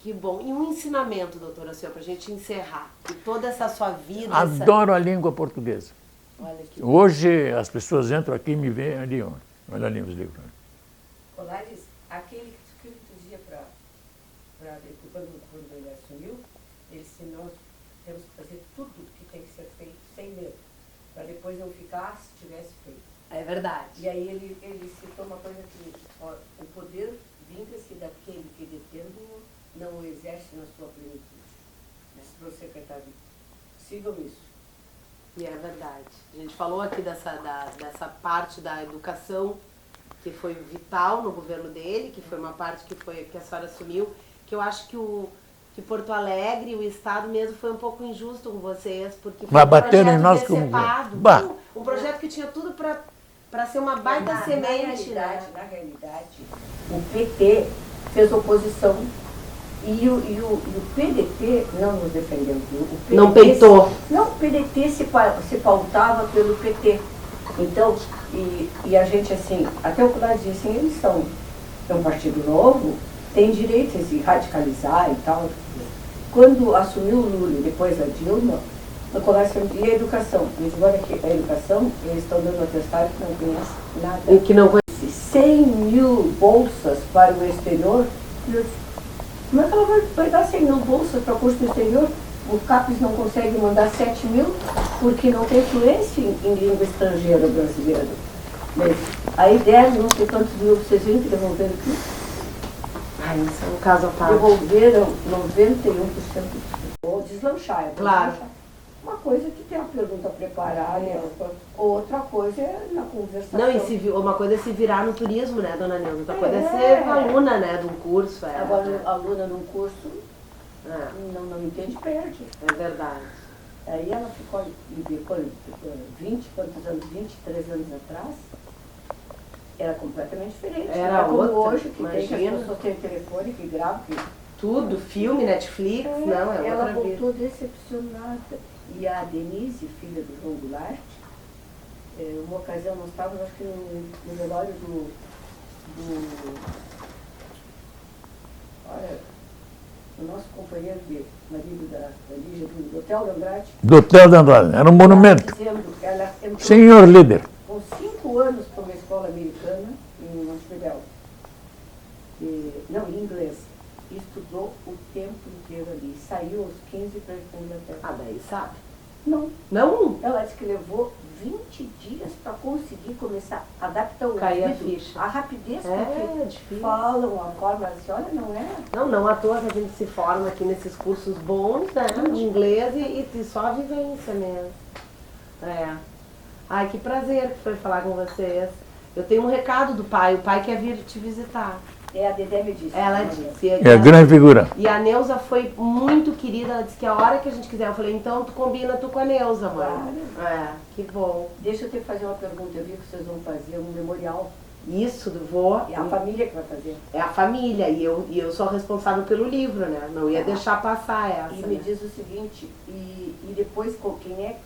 Speaker 1: Que bom. E um ensinamento, doutora Alceu, para a gente encerrar. E toda essa sua vida...
Speaker 2: Adoro a língua portuguesa.
Speaker 1: Olha que...
Speaker 2: Hoje as pessoas entram aqui e me veem ali, ó. Olha ali os livros.
Speaker 3: Colares, aquele que tu dizia quando ele assumiu, ele disse: nós temos que fazer tudo que tem que ser feito sem medo, para depois não ficar se tivesse feito.
Speaker 1: É verdade.
Speaker 3: E aí ele citou uma coisa que o poder vinga-se daquele que determinou, não o exerce na sua plenitude. Mas para o secretário, sigam isso.
Speaker 1: E é verdade. A gente falou aqui dessa parte da educação que foi vital no governo dele, que foi uma parte que a senhora assumiu, que eu acho que Porto Alegre, o Estado mesmo, foi um pouco injusto com vocês, porque foi
Speaker 2: Mas bateram em nós como...
Speaker 1: um projeto que tinha tudo para ser uma baita semente.
Speaker 3: Na realidade, o PT fez oposição E o PDT não nos defendeu. O PDT,
Speaker 1: não peitou.
Speaker 3: Não, o PDT se pautava pelo PT. Então, e a gente assim, até o Colar disse assim, eles são um partido novo, tem direito a se radicalizar e tal. Quando assumiu o Lula e depois a Dilma, no Colégio e a educação. Mas agora que a educação, eles estão dando atestado que não conhece nada.
Speaker 1: E que não conhece.
Speaker 3: 100 mil bolsas para o exterior. Como é que ela vai dar 100 mil bolsas para curso no exterior? O CAPES não consegue mandar 7 mil porque não tem fluência em língua estrangeira brasileira. Mas aí deram não sei quantos mil, vocês viram que devolveram aqui?
Speaker 1: Ai, isso é um caso à parte.
Speaker 3: Devolveram 91% ou deslanchar.
Speaker 1: Claro.
Speaker 3: Deslanchar. Uma coisa que tem a pergunta preparada, outra coisa é na conversação.
Speaker 1: Não, e uma coisa é se virar no turismo, né, dona Neuza? Outra coisa é ser aluna, né, de um curso.
Speaker 3: Agora, aluna num curso, não entende, perde.
Speaker 1: É verdade.
Speaker 3: Aí ela ficou, 20, quantos anos? 23 anos atrás, era completamente diferente.
Speaker 1: Era
Speaker 3: como
Speaker 1: outra,
Speaker 3: hoje, que
Speaker 1: imagina.
Speaker 3: tem que as pessoas têm telefone, que gravam, que...
Speaker 1: Tudo, filme, Netflix, não, é
Speaker 3: ela
Speaker 1: outra vida.
Speaker 3: voltou decepcionada. E a Denise, filha do João Goulart, uma ocasião nós estávamos, acho que no velório do nosso companheiro de marido da Lígia, do Hotel da Andrade.
Speaker 2: Do Hotel da Andrade, era um monumento.
Speaker 3: Ela entrou
Speaker 2: Senhor líder.
Speaker 3: com 5 anos para uma escola americana em Montevidéu. Não, em inglês. Estudou o tempo inteiro ali. Saiu aos 15 para ir para a Inglaterra.
Speaker 1: Ah, daí sabe?
Speaker 3: Não.
Speaker 1: Não?
Speaker 3: Ela disse que levou 20 dias para conseguir começar a adaptar o
Speaker 1: Cair a
Speaker 3: ouvido,
Speaker 1: ficha.
Speaker 3: a rapidez
Speaker 1: É,
Speaker 3: que
Speaker 1: difícil.
Speaker 3: falam, a forma, ela disse, olha, não é.
Speaker 1: Não à toa que a gente se forma aqui nesses cursos bons, né, de inglês e só a vivência mesmo. É. Ai, que prazer que foi falar com vocês. Eu tenho um recado do pai, o pai quer vir te visitar.
Speaker 3: A Dedé me disse.
Speaker 1: Ela disse.
Speaker 2: É grande figura.
Speaker 1: E a Neuza foi muito querida, ela disse que a hora que a gente quiser. Eu falei, então tu combina tu com a Neuza, mãe.
Speaker 3: Claro.
Speaker 1: É, que bom.
Speaker 3: Deixa eu te fazer uma pergunta, eu vi que vocês vão fazer um memorial.
Speaker 1: Isso, do vô.
Speaker 3: É a família que vai fazer.
Speaker 1: É a família, e eu sou responsável pelo livro, né? Não ia deixar passar essa.
Speaker 3: E me
Speaker 1: né?
Speaker 3: diz o seguinte, e depois quem é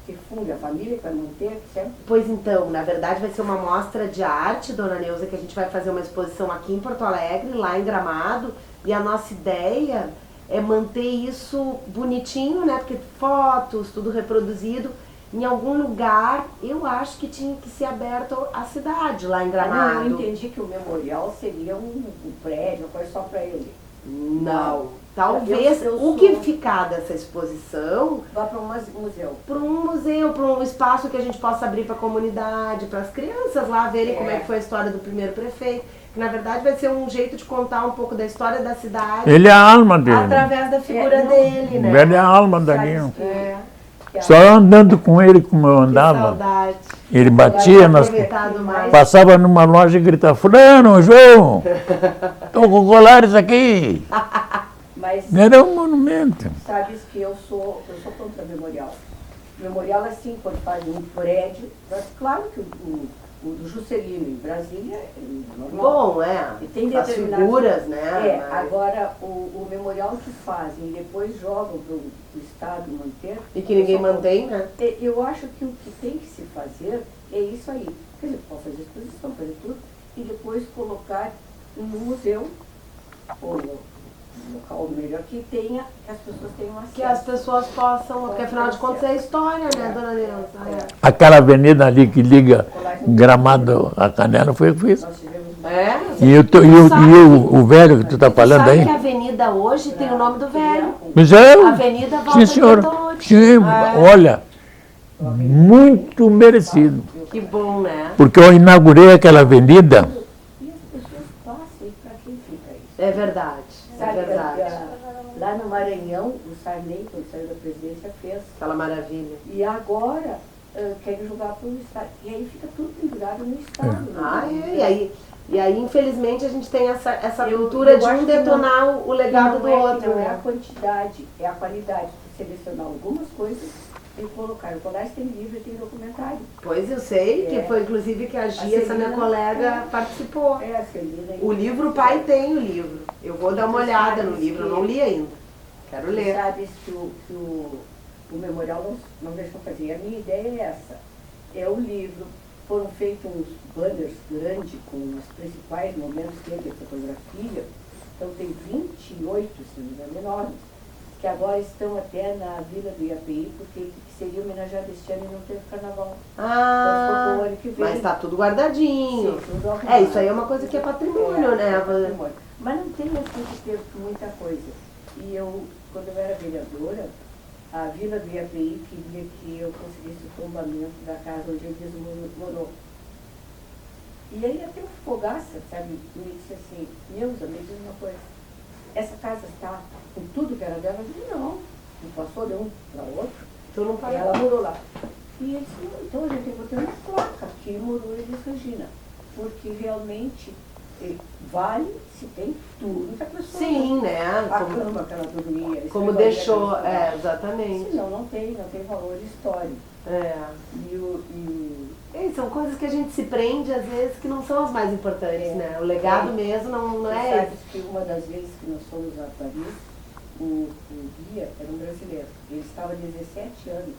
Speaker 3: que funde a família que vai manter, certo?
Speaker 1: Pois então, na verdade vai ser uma mostra de arte, dona Neuza, que a gente vai fazer uma exposição aqui em Porto Alegre, lá em Gramado, e a nossa ideia é manter isso bonitinho, né? Porque fotos, tudo reproduzido, em algum lugar, eu acho que tinha que ser aberto à cidade, lá em Gramado.
Speaker 3: Eu entendi que o memorial seria um prédio, uma coisa só para ele.
Speaker 1: Não. Talvez o que ficar dessa exposição
Speaker 3: vá para um museu.
Speaker 1: Para um museu, para um espaço que a gente possa abrir para a comunidade, para as crianças lá verem como é que foi a história do primeiro prefeito. Que na verdade vai ser um jeito de contar um pouco da história da cidade.
Speaker 2: Ele é a alma dele.
Speaker 1: Através da figura dele, né?
Speaker 2: Ele é a alma dali.
Speaker 3: Que
Speaker 2: Só andando com ele como eu
Speaker 1: Que
Speaker 2: andava.
Speaker 1: saudade.
Speaker 2: Ele batia nas.
Speaker 1: Mais.
Speaker 2: Passava numa loja e gritava, fulano, João, estou com colares aqui.
Speaker 3: Mas
Speaker 2: Era um monumento.
Speaker 3: sabes que eu sou contra memorial. Memorial, assim, quando faz um prédio, claro que o do Juscelino em Brasília é normal.
Speaker 1: Bom, é.
Speaker 3: E tem
Speaker 1: as
Speaker 3: determinadas-
Speaker 1: figuras, né? Mas-
Speaker 3: Agora o memorial que fazem e depois jogam para o Estado manter.
Speaker 1: E que ninguém
Speaker 3: eu sou
Speaker 1: mantém, né?
Speaker 3: contra. Eu acho que o que tem que se fazer é isso aí. Quer dizer, pode fazer exposição, fazer tudo, e depois colocar no museu, ou no local melhor que tenha, que as pessoas tenham acesso.
Speaker 1: Que as pessoas possam, porque afinal de contas é história, né, dona Neuza?
Speaker 2: Aquela avenida ali que liga Gramado a Canela foi o que fiz.
Speaker 3: Nós tivemos
Speaker 1: É.
Speaker 2: E o velho que tu está falando
Speaker 1: Sabe
Speaker 2: aí?
Speaker 1: que a avenida hoje tem o nome do velho.
Speaker 2: Mas é,
Speaker 1: Avenida
Speaker 2: sim
Speaker 1: Walter
Speaker 2: senhor,
Speaker 1: Bertolucci.
Speaker 2: sim,
Speaker 1: É.
Speaker 2: olha, muito merecido.
Speaker 1: Que bom, né?
Speaker 2: Porque eu inaugurei aquela avenida,
Speaker 3: E as pessoas passam, e para quem fica isso?
Speaker 1: É verdade, é
Speaker 3: Sabe,
Speaker 1: verdade.
Speaker 3: lá no Maranhão, o Sarney, quando saiu da presidência, fez.
Speaker 1: Aquela maravilha.
Speaker 3: E agora querem jogar para o Estado. E aí fica tudo pendurado no Estado. né?
Speaker 1: Ah, é. E aí, infelizmente, a gente tem essa
Speaker 3: Eu-
Speaker 1: cultura
Speaker 3: eu
Speaker 1: de
Speaker 3: acho
Speaker 1: um
Speaker 3: que
Speaker 1: detonar o legado do outro.
Speaker 3: Não é a
Speaker 1: Né?
Speaker 3: quantidade, é a qualidade. Selecionar algumas coisas tem que colocar. O Colégio tem livro e tem documentário.
Speaker 1: Pois eu sei, que foi inclusive que a Gia, essa minha colega, participou.
Speaker 3: A Celina.
Speaker 1: O livro, o pai tem o livro. Eu vou dar uma olhada no livro, eu não li ainda. Quero ler.
Speaker 3: Sabes que o memorial não deixou fazer. A minha ideia é essa. É o livro. Foram feitos uns banners grandes com os principais momentos dele de fotografia. Então tem 28, se não me engano, enormes, que agora estão até na Vila do IAPI, porque seria homenageado este ano e não teve carnaval. Então ficou pro ano que vem.
Speaker 1: Mas está tudo guardadinho.
Speaker 3: Sim, tudo arrumado.
Speaker 1: Isso aí é uma coisa que é patrimônio, né?
Speaker 3: Patrimônio. Mas não tem assim que ter muita coisa. E eu, quando eu era vereadora, a Vila do IAPI queria que eu conseguisse o tombamento da casa onde Elis morou. E aí até o Fogaça, sabe, me disse assim, Neuza, me diz uma coisa, essa casa está com tudo que era dela? Eu disse, não passou de um para outro.
Speaker 1: Tu não parou.
Speaker 3: Ela morou lá. E ele disse, não, então a gente tem que botar uma placa que morou Elis Regina, porque realmente vale se tem tudo que a pessoa...
Speaker 1: Sim, né?
Speaker 3: A cama que ela dormia.
Speaker 1: Como deixou, exatamente.
Speaker 3: Senão não tem valor histórico.
Speaker 1: São coisas que a gente se prende, às vezes, que não são as mais importantes, né? O legado mesmo não é...
Speaker 3: Sabes que uma das vezes que nós fomos a Paris, o guia era um brasileiro. Ele estava há 17 anos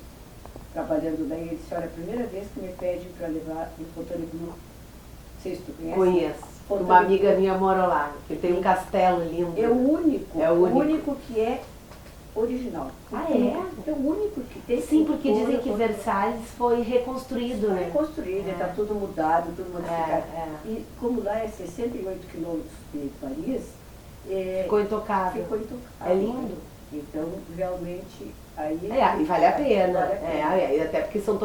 Speaker 3: trabalhando lá e ele disse, olha, a primeira vez que me pedem para levar em Fontainebleau. Não sei se tu conhece.
Speaker 1: Conheço. Uma amiga minha mora lá, que tem um castelo lindo.
Speaker 3: É o único.
Speaker 1: É o único
Speaker 3: que é original. É o único que tem.
Speaker 1: Sim, porque dizem que Versalhes foi reconstruído, né?
Speaker 3: Reconstruído, está tudo mudado, tudo modificado. E como lá é 68 quilômetros de Paris,
Speaker 1: ficou intocável. É lindo.
Speaker 3: Então, realmente, aí...
Speaker 1: E vale a pena. Até porque são...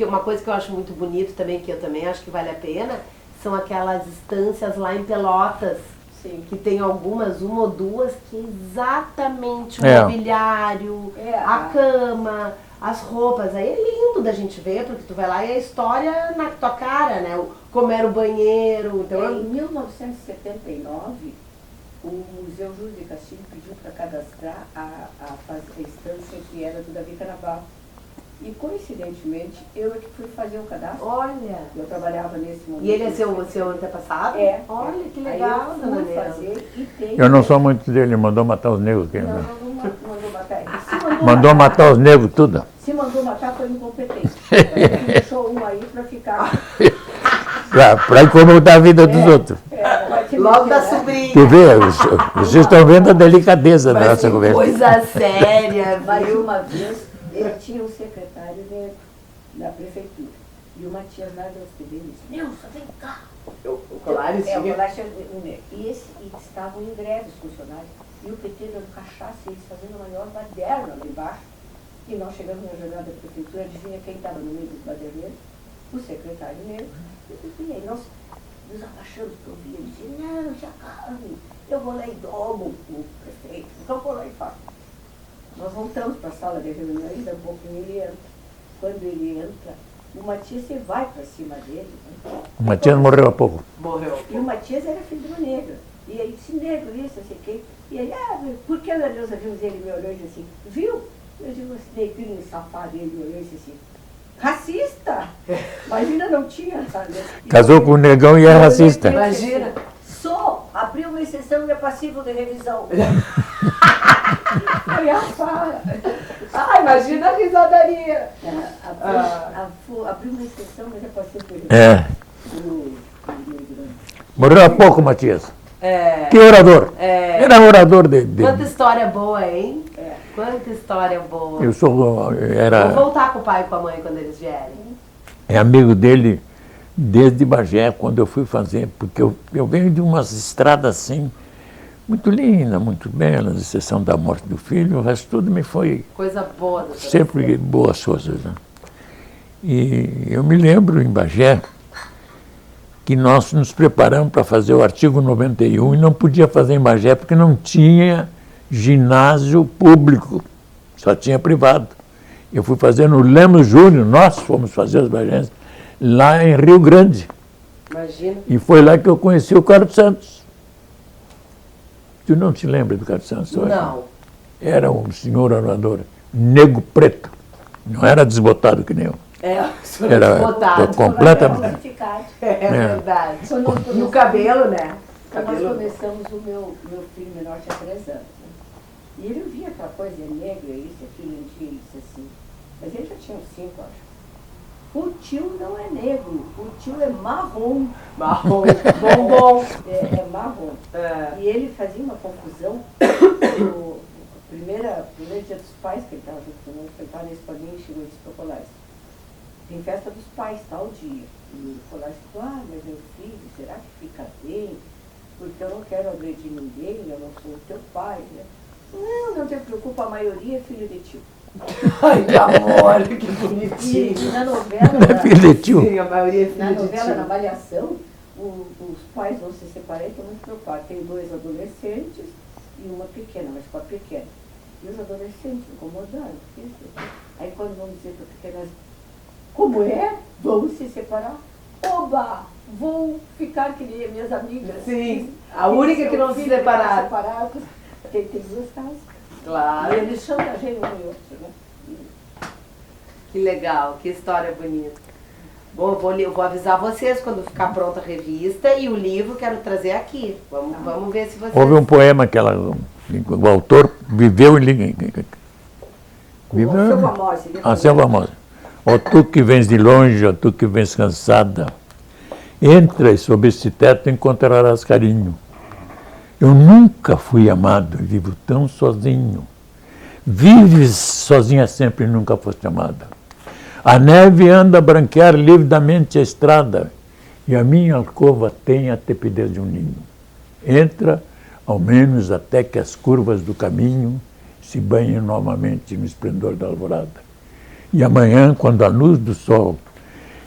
Speaker 1: Uma coisa que eu acho muito bonito também, que eu também acho que vale a pena, são aquelas estâncias lá em Pelotas. Sim. Que tem algumas, uma ou duas, que é exatamente o mobiliário, a cama, as roupas. Aí é lindo da gente ver, porque tu vai lá e é a história na tua cara, né? Como era o banheiro. Então,
Speaker 3: em 1979, o Museu Júlio de Castilho pediu para cadastrar a estância que era do Davi Canaval. E, coincidentemente, eu é que fui fazer o cadastro.
Speaker 1: Olha!
Speaker 3: Eu trabalhava nesse momento.
Speaker 1: E ele é seu antepassado? Olha, que legal,
Speaker 3: dona Neuza.
Speaker 2: Eu não sou muito dele, mandou matar os negros.
Speaker 3: Não mandou matar.
Speaker 2: Mandou matar os negros tudo.
Speaker 3: Se mandou matar, foi incompetente. Ele deixou um aí para ficar...
Speaker 2: Para incomodar a vida dos outros.
Speaker 1: Logo da sobrinha.
Speaker 2: Tu vê, vocês estão vendo a delicadeza da nossa conversa.
Speaker 1: Coisa séria,
Speaker 3: mas uma vez... Ele tinha um secretário da prefeitura. E o Matias Nagels dele disse, Neuza, vem cá.
Speaker 1: O Colares tinha.
Speaker 3: E estavam em greve os funcionários. E o PT dando cachaça e eles fazendo a maior baderna lá embaixo. E nós chegamos na jornada da prefeitura, adivinha quem estava no meio dos baderneiros? O secretário negro. E aí nós nos abaixamos para ouvir. Ele disse, não, se acalme. Eu vou lá e domo o prefeito. Então eu vou lá e faço. Nós voltamos para a sala de reunião e daqui a pouquinho ele entra. Quando ele entra, o Matias vai para cima dele.
Speaker 2: O Matias morreu há pouco.
Speaker 1: Morreu.
Speaker 3: E o Matias era filho de uma negra. E aí disse, negro, isso, não sei o quê. E ele, por que a Neuza viu? Ele me olhou e disse assim, viu? Eu digo, esse negrinho safado, ele me olhou e disse assim, racista! Imagina, não tinha, sabe?
Speaker 2: Casou com o negão e é racista.
Speaker 3: Imagina. Abriu uma exceção e é passivo de revisão.
Speaker 1: Imagina a risadaria.
Speaker 3: Abriu uma exceção, mas é passivo de revisão.
Speaker 2: Morreu há pouco, Matias. Que orador. Era orador de...
Speaker 1: Quanta história boa, hein? Quanta história boa.
Speaker 2: Vou
Speaker 1: voltar com o pai e com a mãe quando eles vierem.
Speaker 2: É amigo dele desde Bagé, quando eu fui fazer, porque eu venho de umas estradas assim, muito lindas, muito belas, exceção da morte do filho, o resto tudo me foi...
Speaker 1: Coisa boa.
Speaker 2: Sempre boas coisas, né? E eu me lembro em Bagé que nós nos preparamos para fazer o artigo 91 e não podia fazer em Bagé porque não tinha ginásio público, só tinha privado. Eu fui fazer no Lemos Júnior, nós fomos fazer as bagésias, lá em Rio Grande.
Speaker 1: Imagina.
Speaker 2: E foi lá que eu conheci o Carlos Santos. Tu não te lembra do Carlos Santos?
Speaker 1: Não.
Speaker 2: Era um senhor orador, negro preto, Não era desbotado que nem eu.
Speaker 1: O senhor
Speaker 2: Era
Speaker 1: desbotado.
Speaker 2: completamente.
Speaker 1: É verdade.
Speaker 3: Quando
Speaker 1: E o cabelo, né?
Speaker 3: Nós começamos, o meu filho menor tinha 3 anos. Né? E ele via aquela coisa, é negro, é isso, aquilo, um dia ele disse assim. Mas ele já tinha uns 5, acho. O tio não é negro, o tio é marrom.
Speaker 1: Marrom, bombom.
Speaker 3: É marrom. E ele fazia uma confusão. No primeiro dia dos pais, que ele estava junto conosco, ele estava na escolinha e chegou e disse para o Colégio: tem festa dos pais, tal dia. E o Colégio falou: mas meu filho, será que fica bem? Porque eu não quero agredir ninguém, eu não sou o teu pai, né? Não te preocupa, a maioria é filho de tio.
Speaker 1: Ai, que amor, que bonitinho.
Speaker 3: E na novela,
Speaker 2: Filho de tio.
Speaker 1: Sim, a maioria é filho
Speaker 3: na
Speaker 1: de
Speaker 3: novela,
Speaker 1: tio.
Speaker 3: na Malhação, os pais vão se separar e estão muito preocupados. Tem 2 adolescentes e uma pequena, uma escola pequena. E os adolescentes incomodados. Aí quando vão dizer para a pequena, como é? Vamos se separar? Oba! Vou ficar que nem minhas amigas.
Speaker 1: Sim, a única que não se separaram.
Speaker 3: Separados. Tem 2 casas.
Speaker 1: Claro.
Speaker 3: E eles chantageiam um e outro, né?
Speaker 1: Que legal, que história bonita. Bom, eu vou avisar vocês quando ficar pronta a revista e o livro quero trazer aqui. Vamos ver se vocês...
Speaker 2: Houve um poema que o autor viveu em... Selva Mose. Ó tu que vens de longe, ó tu que vens cansada, entra e sob esse teto encontrarás carinho. Eu nunca fui amado e vivo tão sozinho. Vives sozinha sempre e nunca foste amada. A neve anda a branquear lividamente a estrada e a minha alcova tem a tepidez de um ninho. Entra, ao menos até que as curvas do caminho se banhem novamente no esplendor da alvorada. E amanhã, quando a luz do sol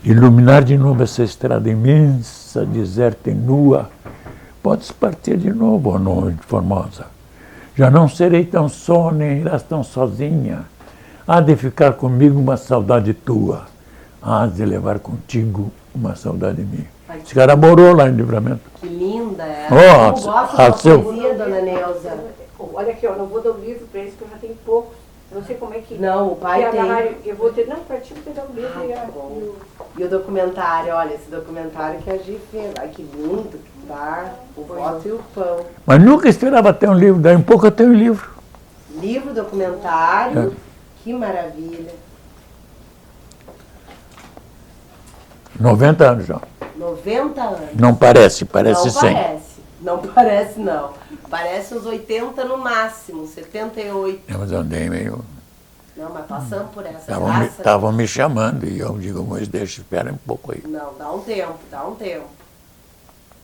Speaker 2: iluminar de novo essa estrada imensa, deserta e nua, podes partir de novo, ó noite formosa. Já não serei tão só, nem irás tão sozinha. Há de ficar comigo uma saudade tua. Há de levar contigo uma saudade minha. Esse cara morou lá em Livramento.
Speaker 1: Que linda é.
Speaker 2: Oh,
Speaker 1: Eu gosto da poesia, dona Neuza.
Speaker 3: Olha aqui, eu não vou dar o livro para eles, que eu já tenho poucos. Eu não sei como é que...
Speaker 1: Não, o pai tem.
Speaker 3: Eu vou ter... Não, para ti eu vou dar o livro.
Speaker 1: E o documentário, olha, esse documentário que a Gi fez. Ai, que lindo que tá. O voto e o pão.
Speaker 2: Mas nunca esperava ter um livro, daí um pouco eu tenho um livro.
Speaker 1: Livro, documentário, que maravilha.
Speaker 2: 90 anos já.
Speaker 1: 90 anos.
Speaker 2: Não parece, parece 100.
Speaker 1: Não parece, não. Parece uns 80 no máximo, 78.
Speaker 2: Mas eu andei meio...
Speaker 1: Não, mas passamos por essa.
Speaker 2: Estavam me chamando e eu digo, mas deixa, espera um pouco aí.
Speaker 1: Não, dá um tempo, dá um tempo.